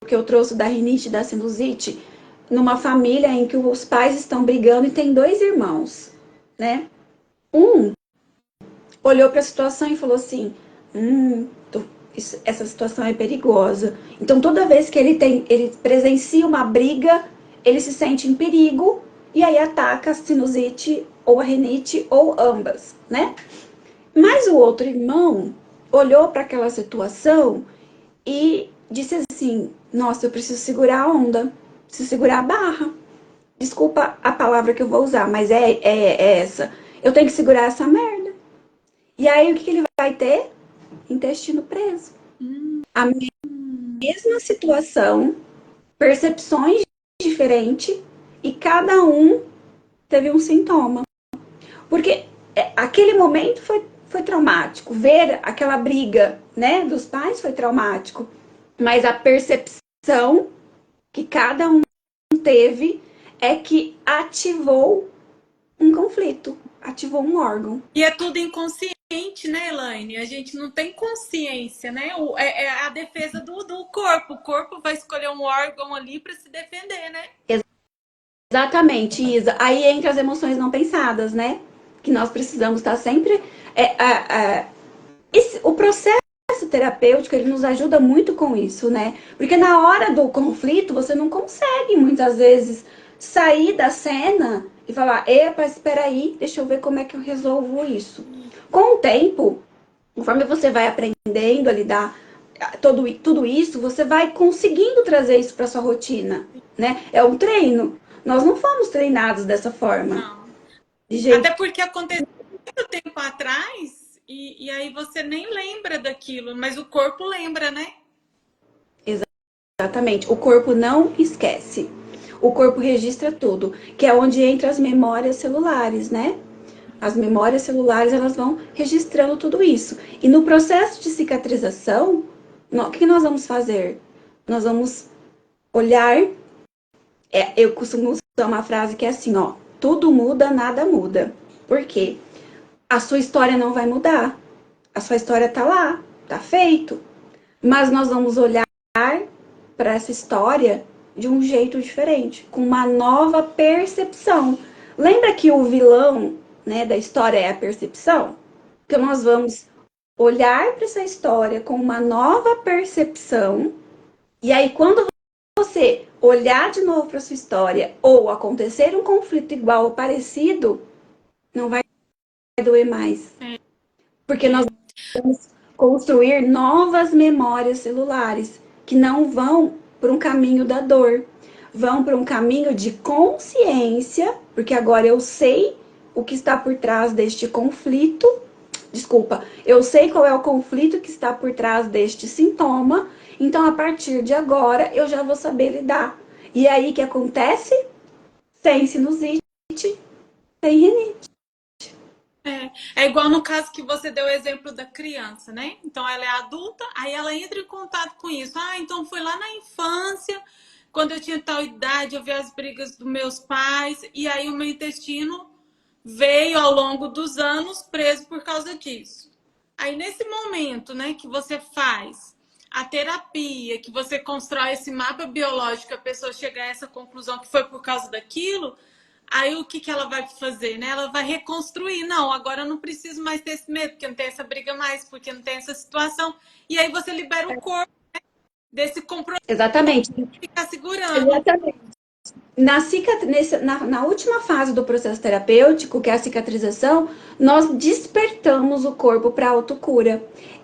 que eu trouxe da rinite e da sinusite, numa família em que os pais estão brigando e tem dois irmãos, né? Um olhou para a situação e falou assim: essa situação é perigosa. Então, toda vez que ele presencia uma briga, ele se sente em perigo e aí ataca a sinusite ou a rinite ou ambas, né? Mas o outro irmão olhou para aquela situação e disse assim: nossa, eu preciso segurar a onda, preciso segurar a barra. Desculpa a palavra que eu vou usar, mas é essa. Eu tenho que segurar essa merda. E aí o que ele vai ter? Intestino preso. A mesma situação, percepções diferentes e cada um teve um sintoma. Porque aquele momento foi traumático. Ver aquela briga, né, dos pais foi traumático. Mas a percepção que cada um teve é que ativou um conflito, ativou um órgão. E é tudo inconsciente, né, Elaine? A gente não tem consciência, né? É a defesa do corpo. O corpo vai escolher um órgão ali para se defender, né? Exatamente, Isa. Aí entra as emoções não pensadas, né? Que nós precisamos estar sempre. O processo terapêutico ele nos ajuda muito com isso, né? Porque na hora do conflito você não consegue muitas vezes sair da cena e falar: epa, espera aí, deixa eu ver como é que eu resolvo isso. Com o tempo, conforme você vai aprendendo a lidar tudo isso, você vai conseguindo trazer isso para sua rotina, né? É um treino. Nós não fomos treinados dessa forma. Não. De jeito. Até porque aconteceu muito tempo atrás e aí você nem lembra daquilo, mas o corpo lembra, né? Exatamente. O corpo não esquece. O corpo registra tudo, que é onde entra as memórias celulares, né? As memórias celulares, elas vão registrando tudo isso. E no processo de cicatrização, o que nós vamos fazer? Nós vamos olhar. Eu costumo usar uma frase que é assim, ó: tudo muda, nada muda. Por quê? A sua história não vai mudar. A sua história tá lá, tá feito. Mas nós vamos olhar para essa história de um jeito diferente, com uma nova percepção. Lembra que o vilão, né, da história é a percepção? Então nós vamos olhar para essa história com uma nova percepção. E aí quando você olhar de novo para sua história ou acontecer um conflito igual ou parecido, não vai doer mais. Porque nós vamos construir novas memórias celulares que não vão para um caminho da dor, vão para um caminho de consciência, porque agora eu sei o que está por trás deste conflito. Desculpa, eu sei qual é o conflito que está por trás deste sintoma, então a partir de agora eu já vou saber lidar. E aí o que acontece? Sem sinusite, sem rinite. É igual no caso que você deu o exemplo da criança, né? Então ela é adulta, aí ela entra em contato com isso. Ah, então foi lá na infância, quando eu tinha tal idade, eu vi as brigas dos meus pais, e aí o meu intestino veio ao longo dos anos preso por causa disso. Aí nesse momento, né, que você faz a terapia, que você constrói esse mapa biológico, a pessoa chega a essa conclusão que foi por causa daquilo, aí o que, que ela vai fazer, né? Ela vai reconstruir. Não, agora eu não preciso mais ter esse medo, porque não tem essa briga mais, porque não tem essa situação. E aí você libera o corpo desse compromisso Exatamente. de ficar segurando. Exatamente. Na última fase do processo terapêutico, que é a cicatrização, nós despertamos o corpo para a autocura.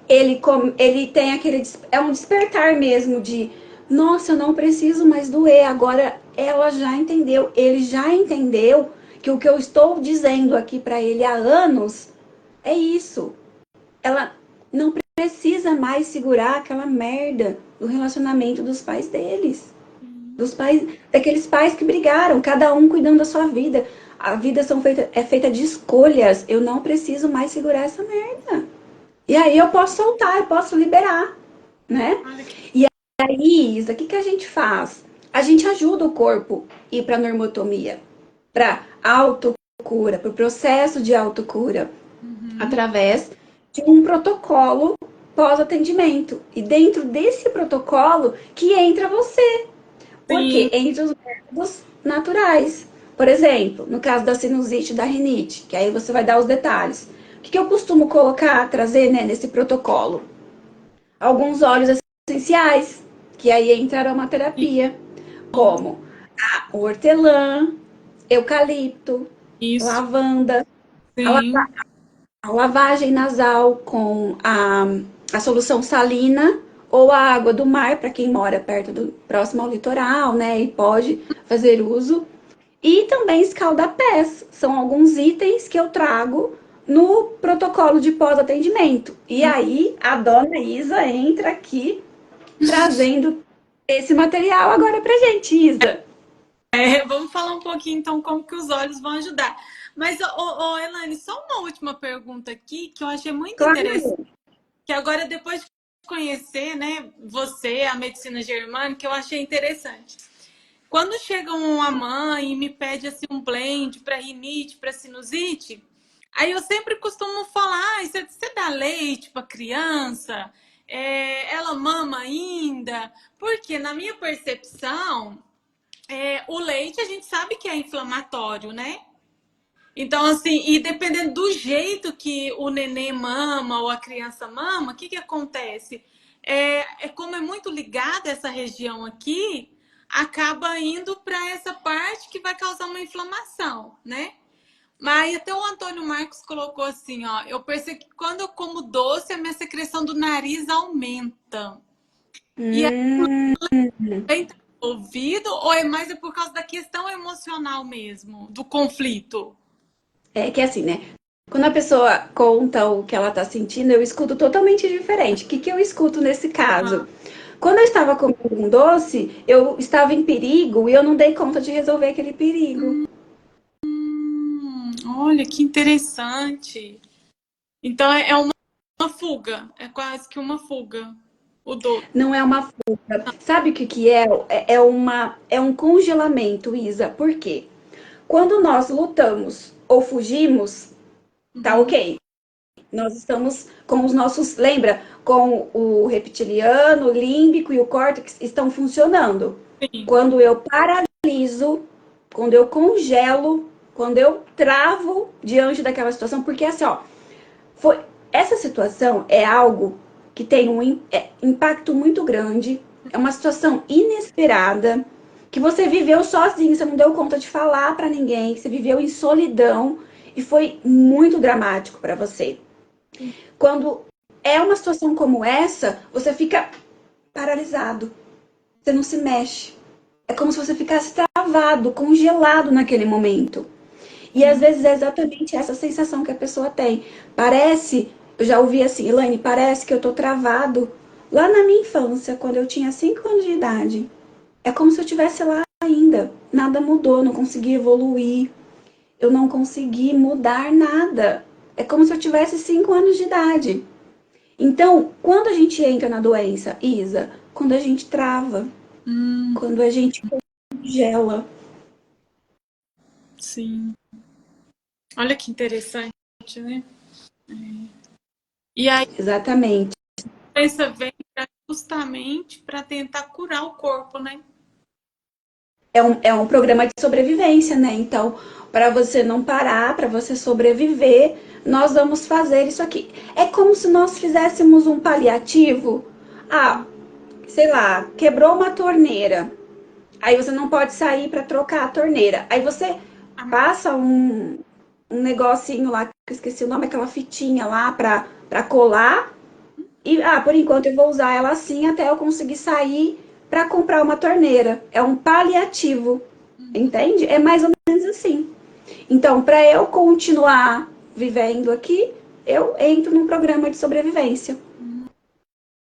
Ele tem aquele. É um despertar mesmo de. Nossa, eu não preciso mais doer. Agora ela já entendeu. Ele já entendeu que o que eu estou dizendo aqui para ele há anos é isso. Ela não precisa mais segurar aquela merda do relacionamento dos pais deles. Dos pais, daqueles pais que brigaram, cada um cuidando da sua vida. A vida é feita de escolhas. Eu não preciso mais segurar essa merda. E aí eu posso soltar, eu posso liberar, né? E aí, Isa, o que a gente faz? A gente ajuda o corpo a ir para normotomia, para autocura, para o processo de autocura, através de um protocolo pós-atendimento. E dentro desse protocolo que entra você. Por quê? Sim. Entre os métodos naturais. Por exemplo, no caso da sinusite e da rinite, que aí você vai dar os detalhes. O que eu costumo colocar, trazer, né, nesse protocolo? Alguns óleos essenciais, que aí entra aromaterapia, como o hortelã, eucalipto, Isso, lavanda, a, sim. a lavagem nasal com a solução salina ou a água do mar, para quem mora perto do próximo ao litoral, né, e pode fazer uso. E também escaldapés, são alguns itens que eu trago no protocolo de pós-atendimento. E aí a dona Isa entra aqui trazendo esse material agora pra gente, Isa. Vamos falar um pouquinho então como que os olhos vão ajudar. Mas, Elane, só uma última pergunta aqui que eu achei muito interessante, Claro. que agora depois de conhecer, né, você, a medicina germânica, eu achei interessante. Quando chega uma mãe e me pede assim um blend para rinite, para sinusite, aí eu sempre costumo falar, você dá leite para criança? Ela mama ainda? Porque na minha percepção, o leite a gente sabe que é inflamatório, né? Então, assim, e dependendo do jeito que o neném mama ou a criança mama, o que que acontece? Como é muito ligada essa região aqui, acaba indo para essa parte que vai causar uma inflamação, né? Mas até o Antônio Marcos colocou assim, ó, eu percebo que quando eu como doce, a minha secreção do nariz aumenta. E é Hum, bem ouvido ou é mais por causa da questão emocional mesmo, do conflito? é que assim, né? Quando a pessoa conta o que ela tá sentindo, eu escuto totalmente diferente. O que eu escuto nesse caso? Quando eu estava comendo um doce, eu estava em perigo e eu não dei conta de resolver aquele perigo. Olha que interessante. Então é uma fuga, é quase que uma fuga. O do. Não é uma fuga. Sabe o que é? É um congelamento, Isa. Por quê? Quando nós lutamos ou fugimos, tá Uhum. ok. Nós estamos com os nossos, lembra? Com o reptiliano, o límbico e o córtex estão funcionando. Sim. Quando eu paraliso, quando eu congelo, quando eu travo diante daquela situação, porque assim, ó, foi, essa situação é algo que tem um impacto muito grande, é uma situação inesperada, que você viveu sozinho, você não deu conta de falar para ninguém, você viveu em solidão e foi muito dramático para você. Quando é uma situação como essa, você fica paralisado. Você não se mexe. É como se você ficasse travado, congelado naquele momento. E às vezes é exatamente essa sensação que a pessoa tem. Parece, eu já ouvi assim, Elaine, parece que eu tô travado lá na minha infância, quando eu tinha 5 anos de idade. É como se eu estivesse lá ainda. Nada mudou, eu não consegui evoluir, eu não consegui mudar nada. É como se eu tivesse 5 anos de idade. Então, quando a gente entra na doença, Isa, quando a gente trava, Hum, quando a gente congela. sim. Olha que interessante, né? E aí Exatamente. a doença vem justamente para tentar curar o corpo, né? É um programa de sobrevivência, né? Então, para você não parar, para você sobreviver, nós vamos fazer isso aqui. É como se nós fizéssemos um paliativo. Ah, sei lá, quebrou uma torneira. Aí você não pode sair para trocar a torneira. Aí você passa um negocinho lá, que eu esqueci o nome, aquela fitinha lá para colar. E, por enquanto eu vou usar ela assim até eu conseguir sair para comprar uma torneira. É um paliativo, entende? É mais ou menos assim. Então, para eu continuar vivendo aqui, eu entro num programa de sobrevivência.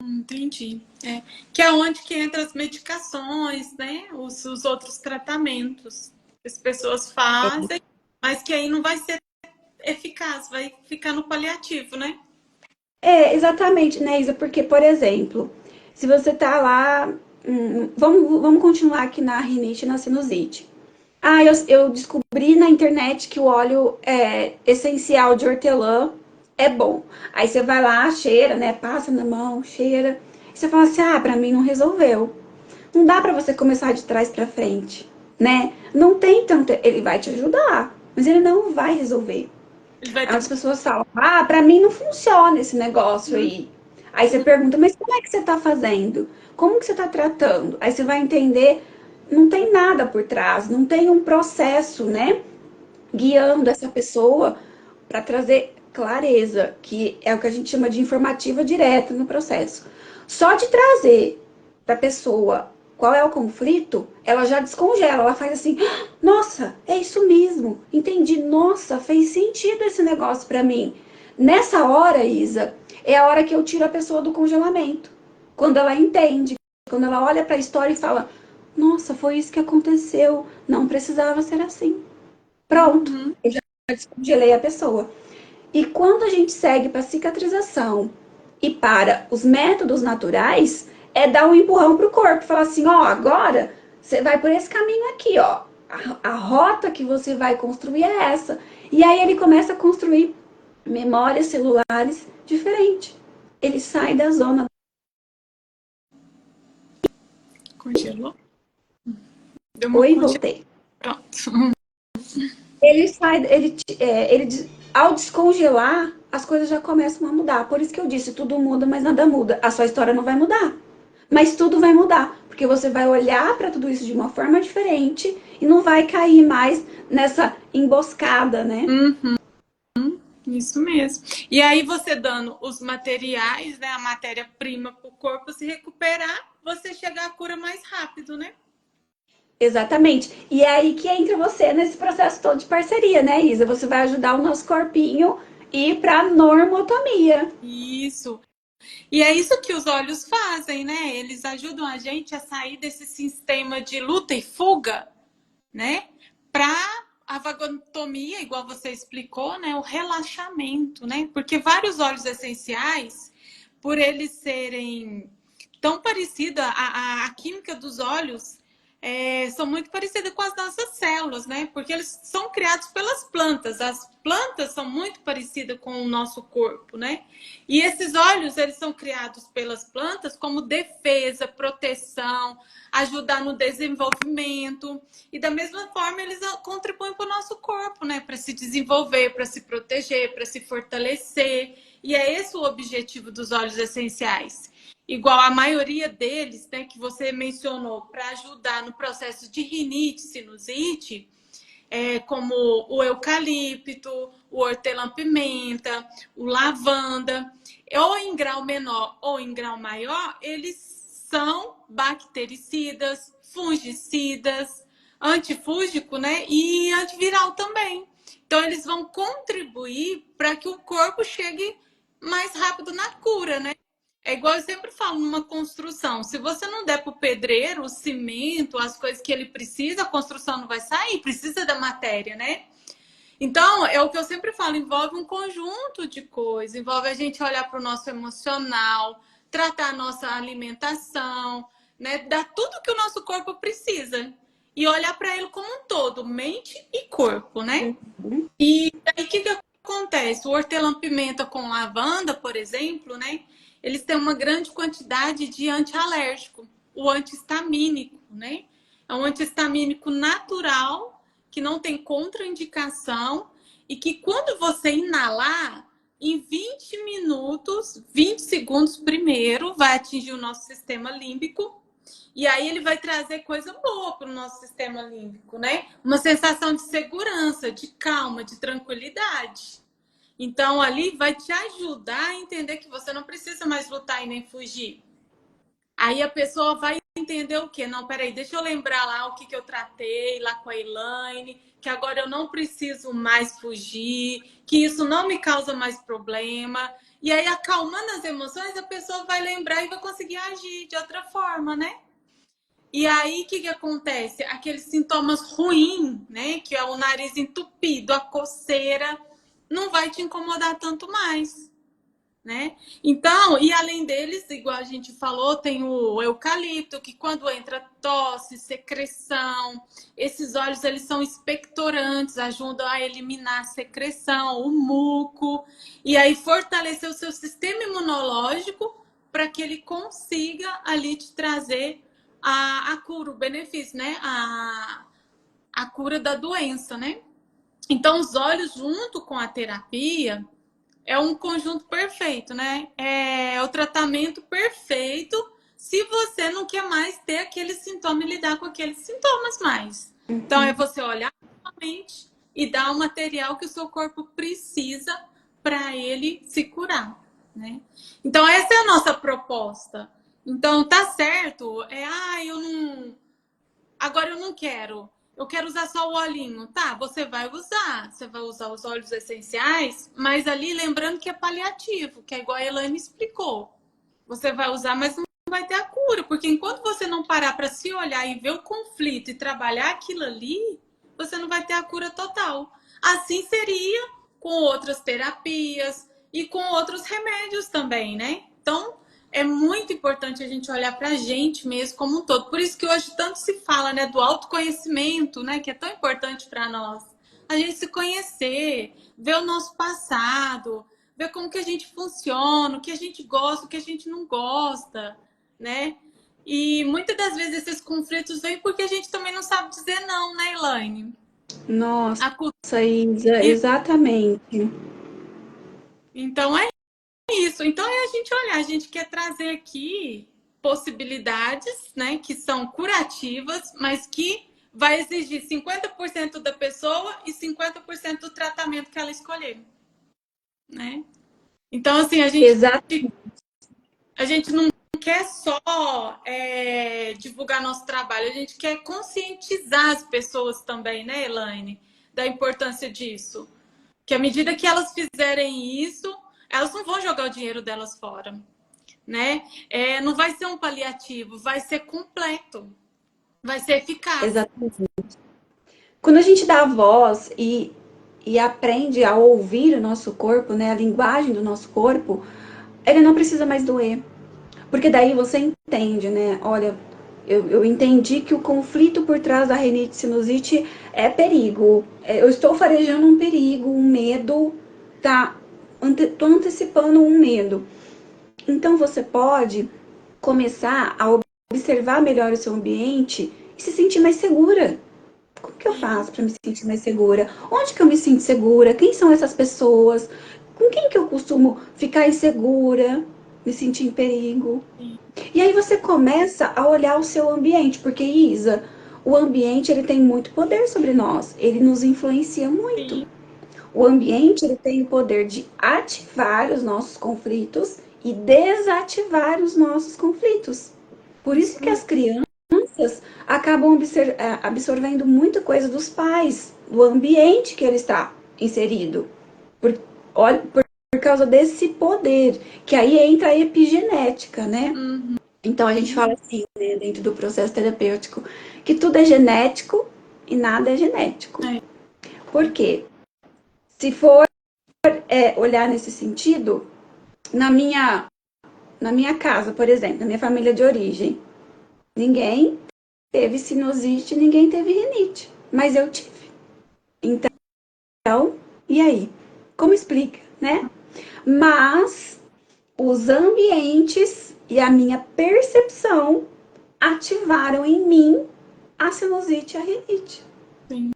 Entendi. É. Que é onde que entra as medicações, né? Os outros tratamentos que as pessoas fazem, mas que aí não vai ser eficaz, vai ficar no paliativo, né? É, exatamente, né, Isa? Porque, por exemplo, se você tá lá. Vamos continuar aqui na rinite e na sinusite. Eu descobri na internet que o óleo essencial de hortelã é bom. Aí você vai lá, cheira, né? Passa na mão, cheira. E você fala assim: pra mim não resolveu. Não dá pra você começar de trás pra frente, né? Não tem tanto. Ele vai te ajudar, mas ele não vai resolver. Ele vai ter As pessoas falam: pra mim não funciona esse negócio aí. Aí você pergunta: mas como é que você tá fazendo? Como que você tá tratando? Aí você vai entender, não tem nada por trás, não tem um processo, né? Guiando essa pessoa para trazer clareza, que é o que a gente chama de informativa direta no processo. Só de trazer para a pessoa qual é o conflito, ela já descongela, ela faz assim: nossa, é isso mesmo, entendi, nossa, fez sentido esse negócio para mim. Nessa hora, Isa, é a hora que eu tiro a pessoa do congelamento. Quando ela entende, quando ela olha para a história e fala: nossa, foi isso que aconteceu, não precisava ser assim. Pronto, Uhum. eu já descongelei a pessoa. E quando a gente segue para cicatrização e para os métodos naturais, é dar um empurrão para o corpo, falar assim: ó, agora você vai por esse caminho aqui, ó. A rota que você vai construir é essa. E aí ele começa a construir memórias celulares diferentes. Ele sai da zona. Congelou? Deu uma Oi, congelada. voltei. Pronto. Ele sai, ao descongelar, as coisas já começam a mudar. Por isso que eu disse, tudo muda, mas nada muda. A sua história não vai mudar, mas tudo vai mudar, porque você vai olhar para tudo isso de uma forma diferente e não vai cair mais nessa emboscada, né? Isso mesmo. E aí você dando os materiais, né, a matéria-prima para o corpo se recuperar, você chega à cura mais rápido, né? Exatamente. E é aí que entra você nesse processo todo de parceria, né, Isa? Você vai ajudar o nosso corpinho a ir para normotomia. Isso. E é isso que os olhos fazem, né? Eles ajudam a gente a sair desse sistema de luta e fuga, né? Para a vagotomia, igual você explicou, né? O relaxamento, né? Porque vários óleos essenciais, por eles serem tão parecidos, a química dos óleos são muito parecidas com as nossas células, né? Porque eles são criados pelas plantas. As plantas são muito parecidas com o nosso corpo, né? E esses óleos, eles são criados pelas plantas como defesa, proteção, ajudar no desenvolvimento. E da mesma forma, eles contribuem para o nosso corpo, né? Para se desenvolver, para se proteger, para se fortalecer. E é esse o objetivo dos óleos essenciais. Igual a maioria deles, né, que você mencionou, para ajudar no processo de rinite, sinusite, como o eucalipto, o hortelã-pimenta, o lavanda, ou em grau menor ou em grau maior, eles são bactericidas, fungicidas, antifúngico, né? E antiviral também. Então, eles vão contribuir para que o corpo chegue mais rápido na cura, né? É igual eu sempre falo numa construção. Se você não der para o pedreiro o cimento, as coisas que ele precisa, a construção não vai sair, precisa da matéria, né? Então, é o que eu sempre falo, envolve um conjunto de coisas, envolve a gente olhar para o nosso emocional, tratar a nossa alimentação, né? Dar tudo que o nosso corpo precisa. E olhar para ele como um todo, mente e corpo, né? Uhum. E aí o que acontece? O hortelã-pimenta com lavanda, por exemplo, né? Eles têm uma grande quantidade de antialérgico, o antihistamínico, né? É um antihistamínico natural, que não tem contraindicação e que quando você inalar, em 20 minutos, 20 segundos primeiro, vai atingir o nosso sistema límbico e aí ele vai trazer coisa boa para o nosso sistema límbico, né? Uma sensação de segurança, de calma, de tranquilidade. Então ali vai te ajudar a entender que você não precisa mais lutar e nem fugir. Aí a pessoa vai entender o quê? Não, peraí, deixa eu lembrar lá o que eu tratei lá com a Elaine, que agora eu não preciso mais fugir, que isso não me causa mais problema. E aí, acalmando as emoções, a pessoa vai lembrar e vai conseguir agir de outra forma, né? E aí, o que acontece? Aqueles sintomas ruins, né? Que é o nariz entupido, a coceira, não vai te incomodar tanto mais, né? Então, e além deles, igual a gente falou, tem o eucalipto, que quando entra tosse, secreção, esses óleos, eles são expectorantes, ajudam a eliminar a secreção, o muco, e aí fortalecer o seu sistema imunológico para que ele consiga ali te trazer a cura, o benefício, né? A cura da doença, né? Então, os óleos junto com a terapia é um conjunto perfeito, né? É o tratamento perfeito se você não quer mais ter aquele sintoma e lidar com aqueles sintomas mais. Então, é você olhar realmente e dar o material que o seu corpo precisa para ele se curar, né? Então, essa é a nossa proposta. Então, tá certo? Eu não. Agora eu não quero. Eu quero usar só o olhinho. Tá, você vai usar. Você vai usar os óleos essenciais, mas ali lembrando que é paliativo, que é igual a Elaine explicou. Você vai usar, mas não vai ter a cura, porque enquanto você não parar para se olhar e ver o conflito e trabalhar aquilo ali, você não vai ter a cura total. Assim seria com outras terapias e com outros remédios também, né? Então, é muito importante a gente olhar para a gente mesmo como um todo. Por isso que hoje tanto se fala, né, do autoconhecimento, né, que é tão importante para nós. A gente se conhecer, ver o nosso passado, ver como que a gente funciona, o que a gente gosta, o que a gente não gosta, né? E muitas das vezes esses conflitos vêm porque a gente também não sabe dizer não, né, Elaine? Nossa, A cultura... Isa, exatamente. Então é isso. Então é a gente olhar, a gente quer trazer aqui possibilidades, né, que são curativas, mas que vai exigir 50% da pessoa e 50% do tratamento que ela escolher, né? Então, assim, Exato. a gente não quer só divulgar nosso trabalho, a gente quer conscientizar as pessoas também, né, Elaine, da importância disso. Que à medida que elas fizerem isso, elas não vão jogar o dinheiro delas fora, né? Não vai ser um paliativo, vai ser completo, vai ser eficaz. Exatamente. Quando a gente dá voz e aprende a ouvir o nosso corpo, né, a linguagem do nosso corpo, ele não precisa mais doer. Porque daí você entende, né? Olha, eu entendi que o conflito por trás da rinite sinusite é perigo. Eu estou farejando um perigo, um medo, tá? Tô antecipando um medo. Então você pode começar a observar melhor o seu ambiente e se sentir mais segura. Como que eu faço para me sentir mais segura? Onde que eu me sinto segura? Quem são essas pessoas? Com quem que eu costumo ficar insegura? Me sentir em perigo? E aí você começa a olhar o seu ambiente, porque Isa, o ambiente ele tem muito poder sobre nós, ele nos influencia muito. Sim. O ambiente ele tem o poder de ativar os nossos conflitos e desativar os nossos conflitos. Por isso que as crianças acabam absorvendo muita coisa dos pais, do ambiente que ele está inserido. Por, olha, por causa desse poder, que aí entra a epigenética, né? Uhum. Então a gente fala assim, né, dentro do processo terapêutico, que tudo é genético e nada é genético. É. Por quê? Se for olhar nesse sentido, na minha casa, por exemplo, na minha família de origem, ninguém teve sinusite, ninguém teve rinite, mas eu tive. Então, e aí? Como explica, né? Mas os ambientes e a minha percepção ativaram em mim a sinusite e a rinite. Sim.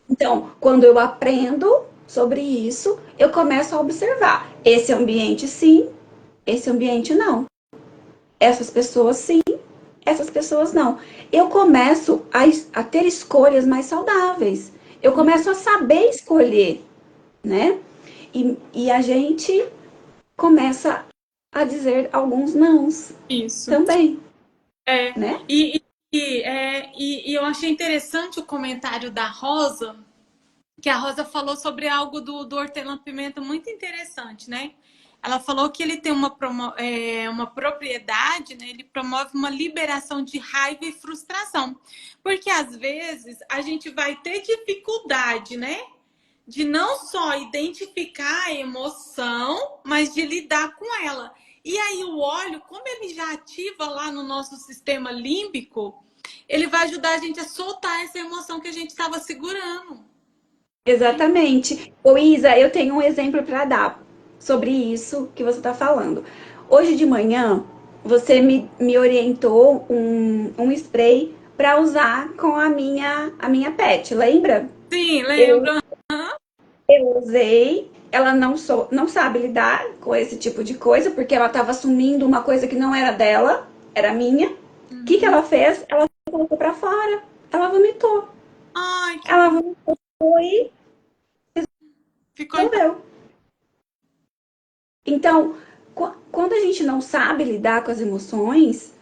Então, quando eu aprendo sobre isso, eu começo a observar. Esse ambiente sim, esse ambiente não. Essas pessoas sim, essas pessoas não. Eu começo a ter escolhas mais saudáveis. Eu começo a saber escolher, né? E a gente começa a dizer alguns nãos Isso. também, É. né? E eu achei interessante o comentário da Rosa, que a Rosa falou sobre algo do hortelã-pimenta muito interessante, né? Ela falou que ele tem uma propriedade, né? Ele promove uma liberação de raiva e frustração. Porque às vezes a gente vai ter dificuldade, né? De não só identificar a emoção, mas de lidar com ela. E aí o óleo, como ele já ativa lá no nosso sistema límbico, ele vai ajudar a gente a soltar essa emoção que a gente estava segurando. Exatamente. Ô Isa, eu tenho um exemplo para dar sobre isso que você está falando. Hoje de manhã, você me orientou um spray para usar com a minha pet, lembra? Sim, Eu, lembra? eu usei, ela não sabe lidar com esse tipo de coisa, porque ela estava assumindo uma coisa que não era dela, era minha. O que ela fez? Ela colocou para fora, ela vomitou. Ai, que Ela vomitou e ficou resolveu. Então, quando a gente não sabe lidar com as emoções,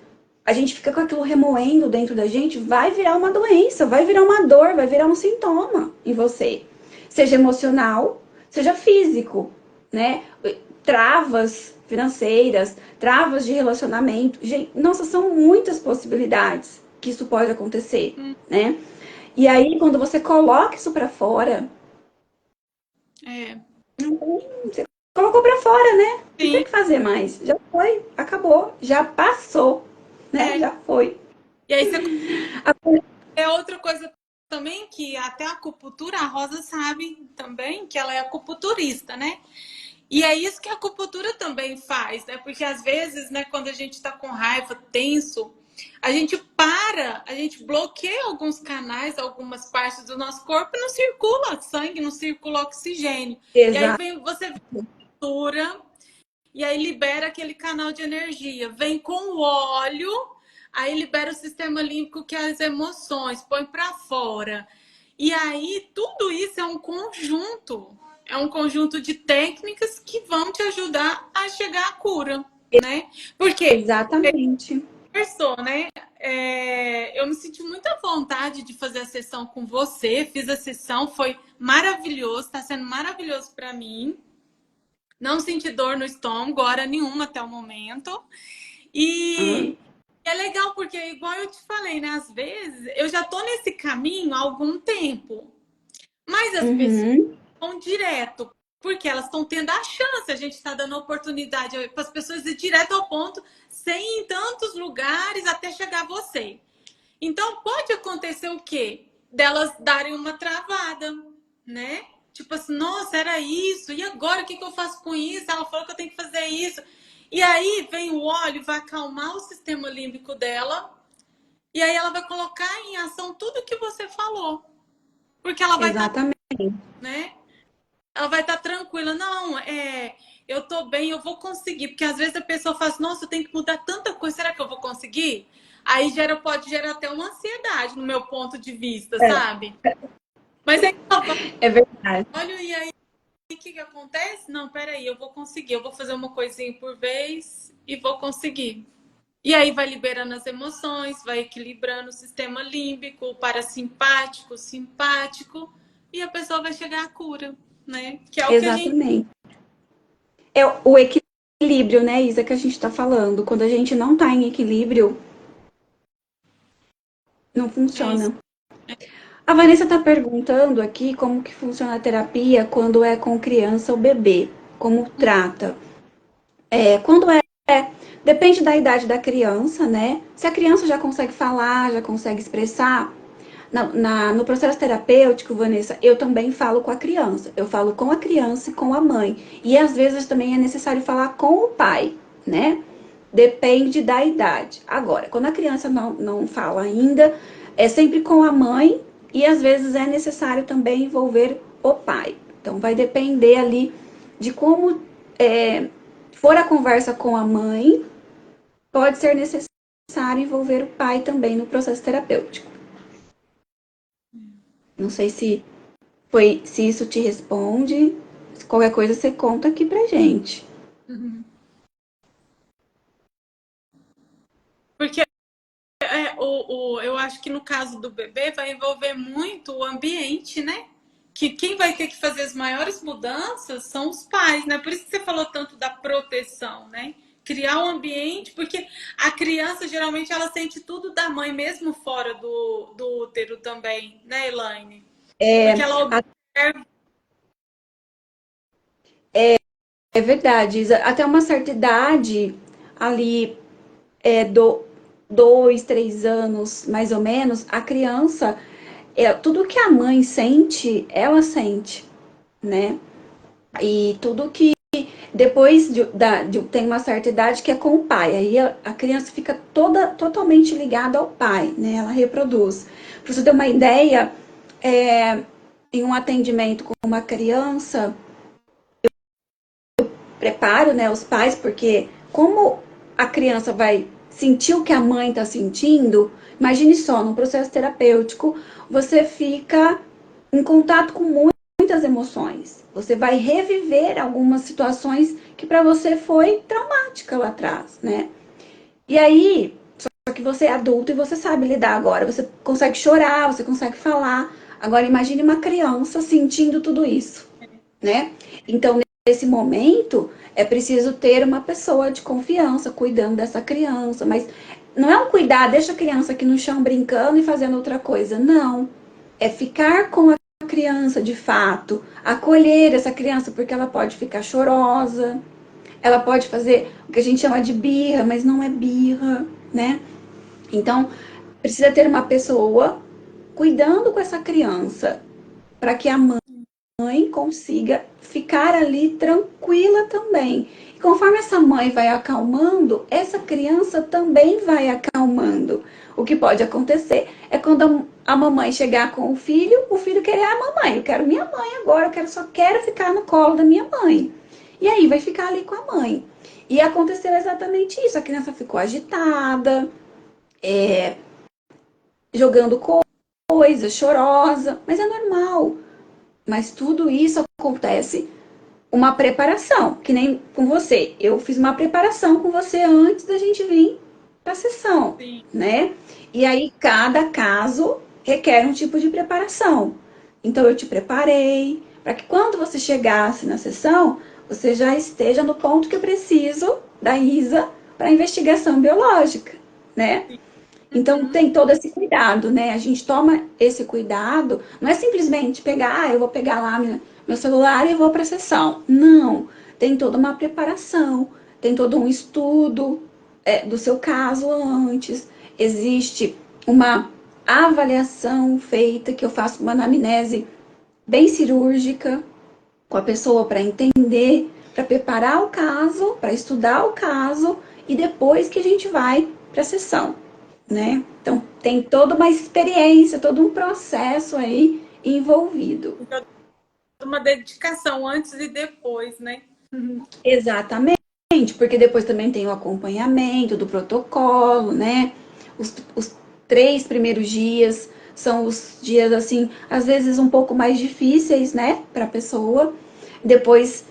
a gente fica com aquilo remoendo dentro da gente, vai virar uma doença, vai virar uma dor, vai virar um sintoma em você. Seja emocional, seja físico, né? Travas financeiras, travas de relacionamento. Gente, nossa, são muitas possibilidades que isso pode acontecer, né? E aí, quando você coloca isso para fora, É, você colocou para fora, né? Não tem sim, o que fazer mais. Já foi, acabou, já passou, né? é. Já foi. E aí você é outra coisa também que até a acupuntura, a Rosa sabe também que ela é acupunturista, né? E é isso que a acupuntura também faz, né? Porque às vezes, né, quando a gente tá com raiva, tenso, a gente para, a gente bloqueia alguns canais, algumas partes do nosso corpo e não circula sangue, não circula oxigênio. E aí Exato. vem, você cura e aí libera aquele canal de energia. Vem com o óleo, aí libera o sistema límbico que é as emoções, põe para fora. E aí tudo isso é um conjunto de técnicas que vão te ajudar a chegar à cura, né? Porque Exatamente. conversou, né? Eu me senti muita vontade de fazer a sessão com você, fiz a sessão, foi maravilhoso, está sendo maravilhoso para mim. Não senti dor no estômago, hora nenhuma até o momento. Hum, E é legal porque, igual eu te falei, né? Às vezes eu já tô nesse caminho há algum tempo, mas as pessoas uhum, vão direto, porque elas estão tendo a chance, a gente está dando oportunidade para as pessoas ir direto ao ponto, sem ir em tantos lugares até chegar a você. Então pode acontecer o quê? Delas darem uma travada, né? Tipo assim, nossa, era isso, e agora o que eu faço com isso? Ela falou que eu tenho que fazer isso. E aí vem o óleo, vai acalmar o sistema límbico dela, e aí ela vai colocar em ação tudo que você falou. Porque ela vai estar, exatamente. né? Ela vai estar tranquila. Não, eu tô bem, eu vou conseguir. Porque às vezes a pessoa fala assim, nossa, eu tenho que mudar tanta coisa, será que eu vou conseguir? Aí pode gerar até uma ansiedade no meu ponto de vista, sabe? Mas aí É verdade. olha, e aí o que acontece? Não, peraí, eu vou conseguir, eu vou fazer uma coisinha por vez e vou conseguir. E aí vai liberando as emoções, vai equilibrando o sistema límbico, o parasimpático, o simpático, e a pessoa vai chegar à cura, né? Que é o que a gente. Exatamente. É o equilíbrio, né, Isa, que a gente está falando. Quando a gente não está em equilíbrio, não É isso. funciona. A Vanessa está perguntando aqui como que funciona a terapia quando é com criança ou bebê, como trata. Quando depende da idade da criança, né? Se a criança já consegue falar, já consegue expressar, no processo terapêutico, Vanessa, eu também falo com a criança. Eu falo com a criança e com a mãe. E às vezes também é necessário falar com o pai, né? Depende da idade. Agora, quando a criança não fala ainda, é sempre com a mãe e às vezes é necessário também envolver o pai. Então, vai depender ali de como for a conversa com a mãe, pode ser necessário envolver o pai também no processo terapêutico. Não sei se isso te responde. Qualquer coisa você conta aqui pra gente. Porque eu acho que no caso do bebê vai envolver muito o ambiente, né? Que quem vai ter que fazer as maiores mudanças são os pais, né? Por isso que você falou tanto da proteção, né? Criar um ambiente, porque a criança geralmente ela sente tudo da mãe, mesmo fora do útero também, né, Elaine? Porque ela observa. É verdade, Isa. Até uma certa idade, ali, do 2, 3 anos, mais ou menos, a criança, tudo que a mãe sente, ela sente, né? E tudo que depois tem uma certa idade que é com o pai. Aí a criança fica totalmente ligada ao pai, né? Ela reproduz. Para você ter uma ideia, em um atendimento com uma criança, preparo, né, os pais, porque como a criança vai sentir o que a mãe está sentindo, imagine só, no processo terapêutico, você fica em contato com muitas emoções. Você vai reviver algumas situações que para você foi traumática lá atrás, né? E aí, só que você é adulto e você sabe lidar agora, você consegue chorar, você consegue falar. Agora imagine uma criança sentindo tudo isso, né? Então, nesse momento, é preciso ter uma pessoa de confiança cuidando dessa criança, mas não é um cuidar, deixa a criança aqui no chão brincando e fazendo outra coisa, não. É ficar com a criança de fato, acolher essa criança, porque ela pode ficar chorosa, ela pode fazer o que a gente chama de birra, mas não é birra, né? Então, precisa ter uma pessoa cuidando com essa criança, para que a mãe consiga ficar ali tranquila também. E conforme essa mãe vai acalmando, essa criança também vai acalmando. O que pode acontecer é quando a mamãe chegar com o filho querer a mamãe. Eu quero minha mãe agora, só quero ficar no colo da minha mãe. E aí vai ficar ali com a mãe. E aconteceu exatamente isso. A criança ficou agitada, jogando coisa, chorosa, mas é normal. Mas tudo isso acontece uma preparação, que nem com você. Eu fiz uma preparação com você antes da gente vir para a sessão, Sim. né? E aí cada caso requer um tipo de preparação. Então eu te preparei para que quando você chegasse na sessão, você já esteja no ponto que eu preciso da Isa para investigação biológica, né? Então tem todo esse cuidado, né? A gente toma esse cuidado, não é simplesmente pegar, eu vou pegar lá meu celular e vou para a sessão. Não, tem toda uma preparação, tem todo um estudo do seu caso antes, existe uma avaliação feita que eu faço uma anamnese bem cirúrgica com a pessoa para entender, para preparar o caso, para estudar o caso e depois que a gente vai para a sessão, né? Então tem toda uma experiência, todo um processo aí envolvido. Então, uma dedicação antes e depois, né? Exatamente, porque depois também tem o acompanhamento do protocolo, né? os 3 primeiros dias são os dias, assim, às vezes um pouco mais difíceis, né, para a pessoa. Depois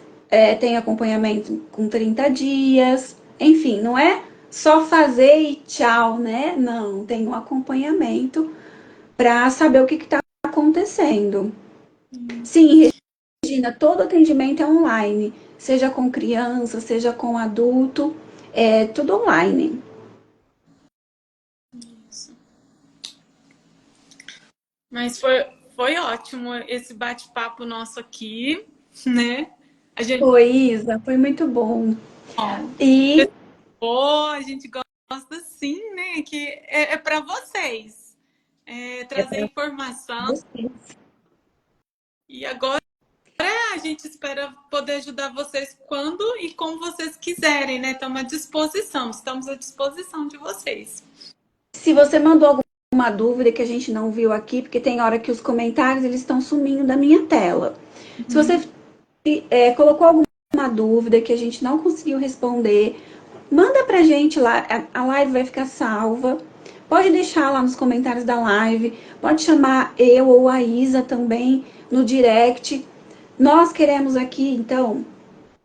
tem acompanhamento com 30 dias. Enfim, não é só fazer e tchau, né? Não, tem um acompanhamento para saber o que está acontecendo. Sim, Regina, todo atendimento é online, seja com criança, seja com adulto, é tudo online. Isso. Mas foi ótimo esse bate-papo nosso aqui, né? A gente, Foi, Isa, foi muito bom. E a gente gosta sim, né? Que é para vocês. é Trazer para informação. vocês. E agora a gente espera poder ajudar vocês quando e como vocês quiserem, né? Estamos à disposição, estamos à disposição de vocês. Se você mandou alguma dúvida que a gente não viu aqui, porque tem hora que os comentários eles estão sumindo da minha tela. Se você colocou alguma dúvida que a gente não conseguiu responder, manda pra gente lá, a live vai ficar salva. Pode deixar lá nos comentários da live, pode chamar eu ou a Isa também no direct. Nós queremos aqui, então,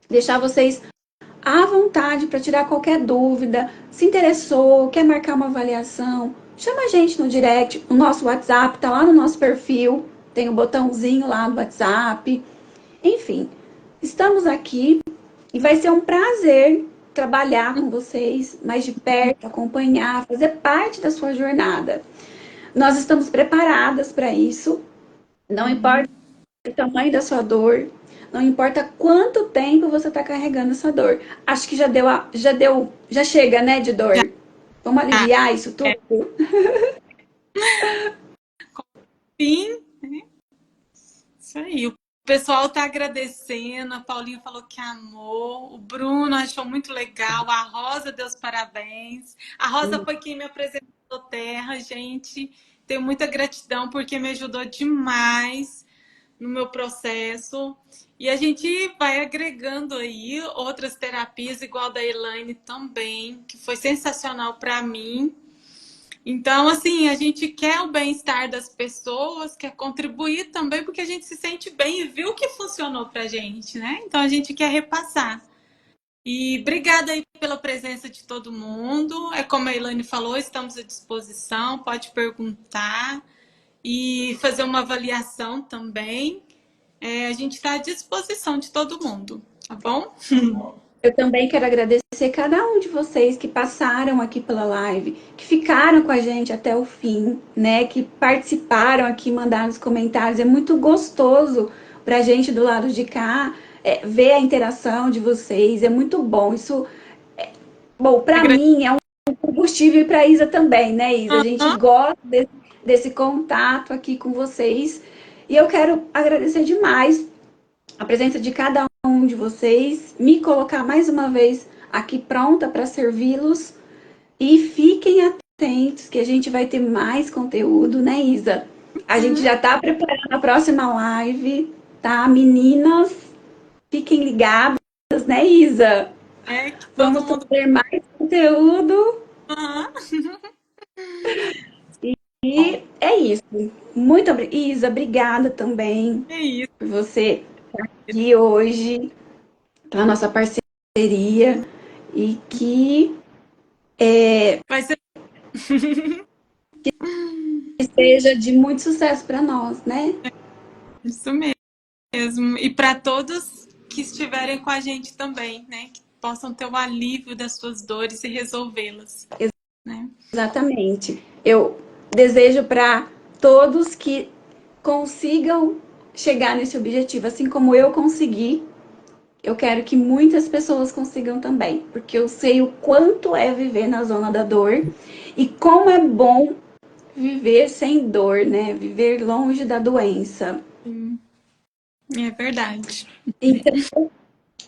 deixar vocês à vontade para tirar qualquer dúvida. Se interessou, quer marcar uma avaliação, chama a gente no direct. O nosso WhatsApp tá lá no nosso perfil, tem o botãozinho lá no WhatsApp. Enfim, estamos aqui e vai ser um prazer trabalhar com vocês mais de perto, acompanhar, fazer parte da sua jornada. Nós estamos preparadas para isso. Não importa o tamanho da sua dor, não importa quanto tempo você está carregando essa dor. Acho que já chega, né, de dor. Vamos aliviar isso tudo? Sim, isso aí. O pessoal está agradecendo. A Paulinha falou que amou. O Bruno achou muito legal. A Rosa deu os parabéns. A Rosa foi quem me apresentou a Terra, gente. Tenho muita gratidão porque me ajudou demais no meu processo. E a gente vai agregando aí outras terapias, igual da Elaine também, que foi sensacional para mim. Então, assim, a gente quer o bem-estar das pessoas, quer contribuir também, porque a gente se sente bem e viu que funcionou pra gente, né? Então, a gente quer repassar. E obrigada aí pela presença de todo mundo. É como a Elaine falou, estamos à disposição, pode perguntar e fazer uma avaliação também. A gente está à disposição de todo mundo, tá bom? Eu também quero agradecer cada um de vocês que passaram aqui pela live, que ficaram com a gente até o fim, né? Que participaram aqui, mandaram os comentários. É muito gostoso para a gente do lado de cá ver a interação de vocês. É muito bom. Isso, bom, para mim é um combustível e para a Isa também, né, Isa? A gente gosta desse contato aqui com vocês. E eu quero agradecer demais a presença de cada um de vocês, me colocar mais uma vez aqui pronta para servi-los e fiquem atentos que a gente vai ter mais conteúdo, né, Isa? A gente já está preparando a próxima live, tá? Meninas, fiquem ligadas, né, Isa? Que todo Vamos mundo. trazer mais conteúdo e é isso. Muito obrigada. Isa, obrigada também É isso. por você estar aqui hoje, pela nossa parceria e que Vai ser seja de muito sucesso para nós, né? isso mesmo. E para todos que estiverem com a gente também, né? Que possam ter o alívio das suas dores e resolvê-las. Né? Exatamente. Eu desejo para todos que consigam chegar nesse objetivo, assim como eu consegui. Eu quero que muitas pessoas consigam também, porque eu sei o quanto é viver na zona da dor e como é bom viver sem dor, né? Viver longe da doença. É verdade. Então,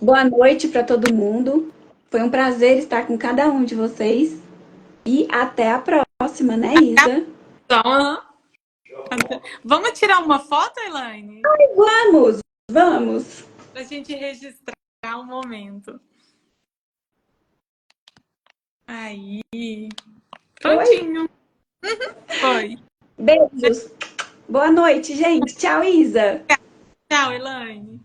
boa noite para todo mundo. Foi um prazer estar com cada um de vocês. E até a próxima, né, Isa? Então, vamos tirar uma foto, Elaine? Vamos, vamos. Para a gente registrar o momento. Aí. Foi? Prontinho. Foi. Beijos. Boa noite, gente. Tchau, Isa. Tchau, Elaine.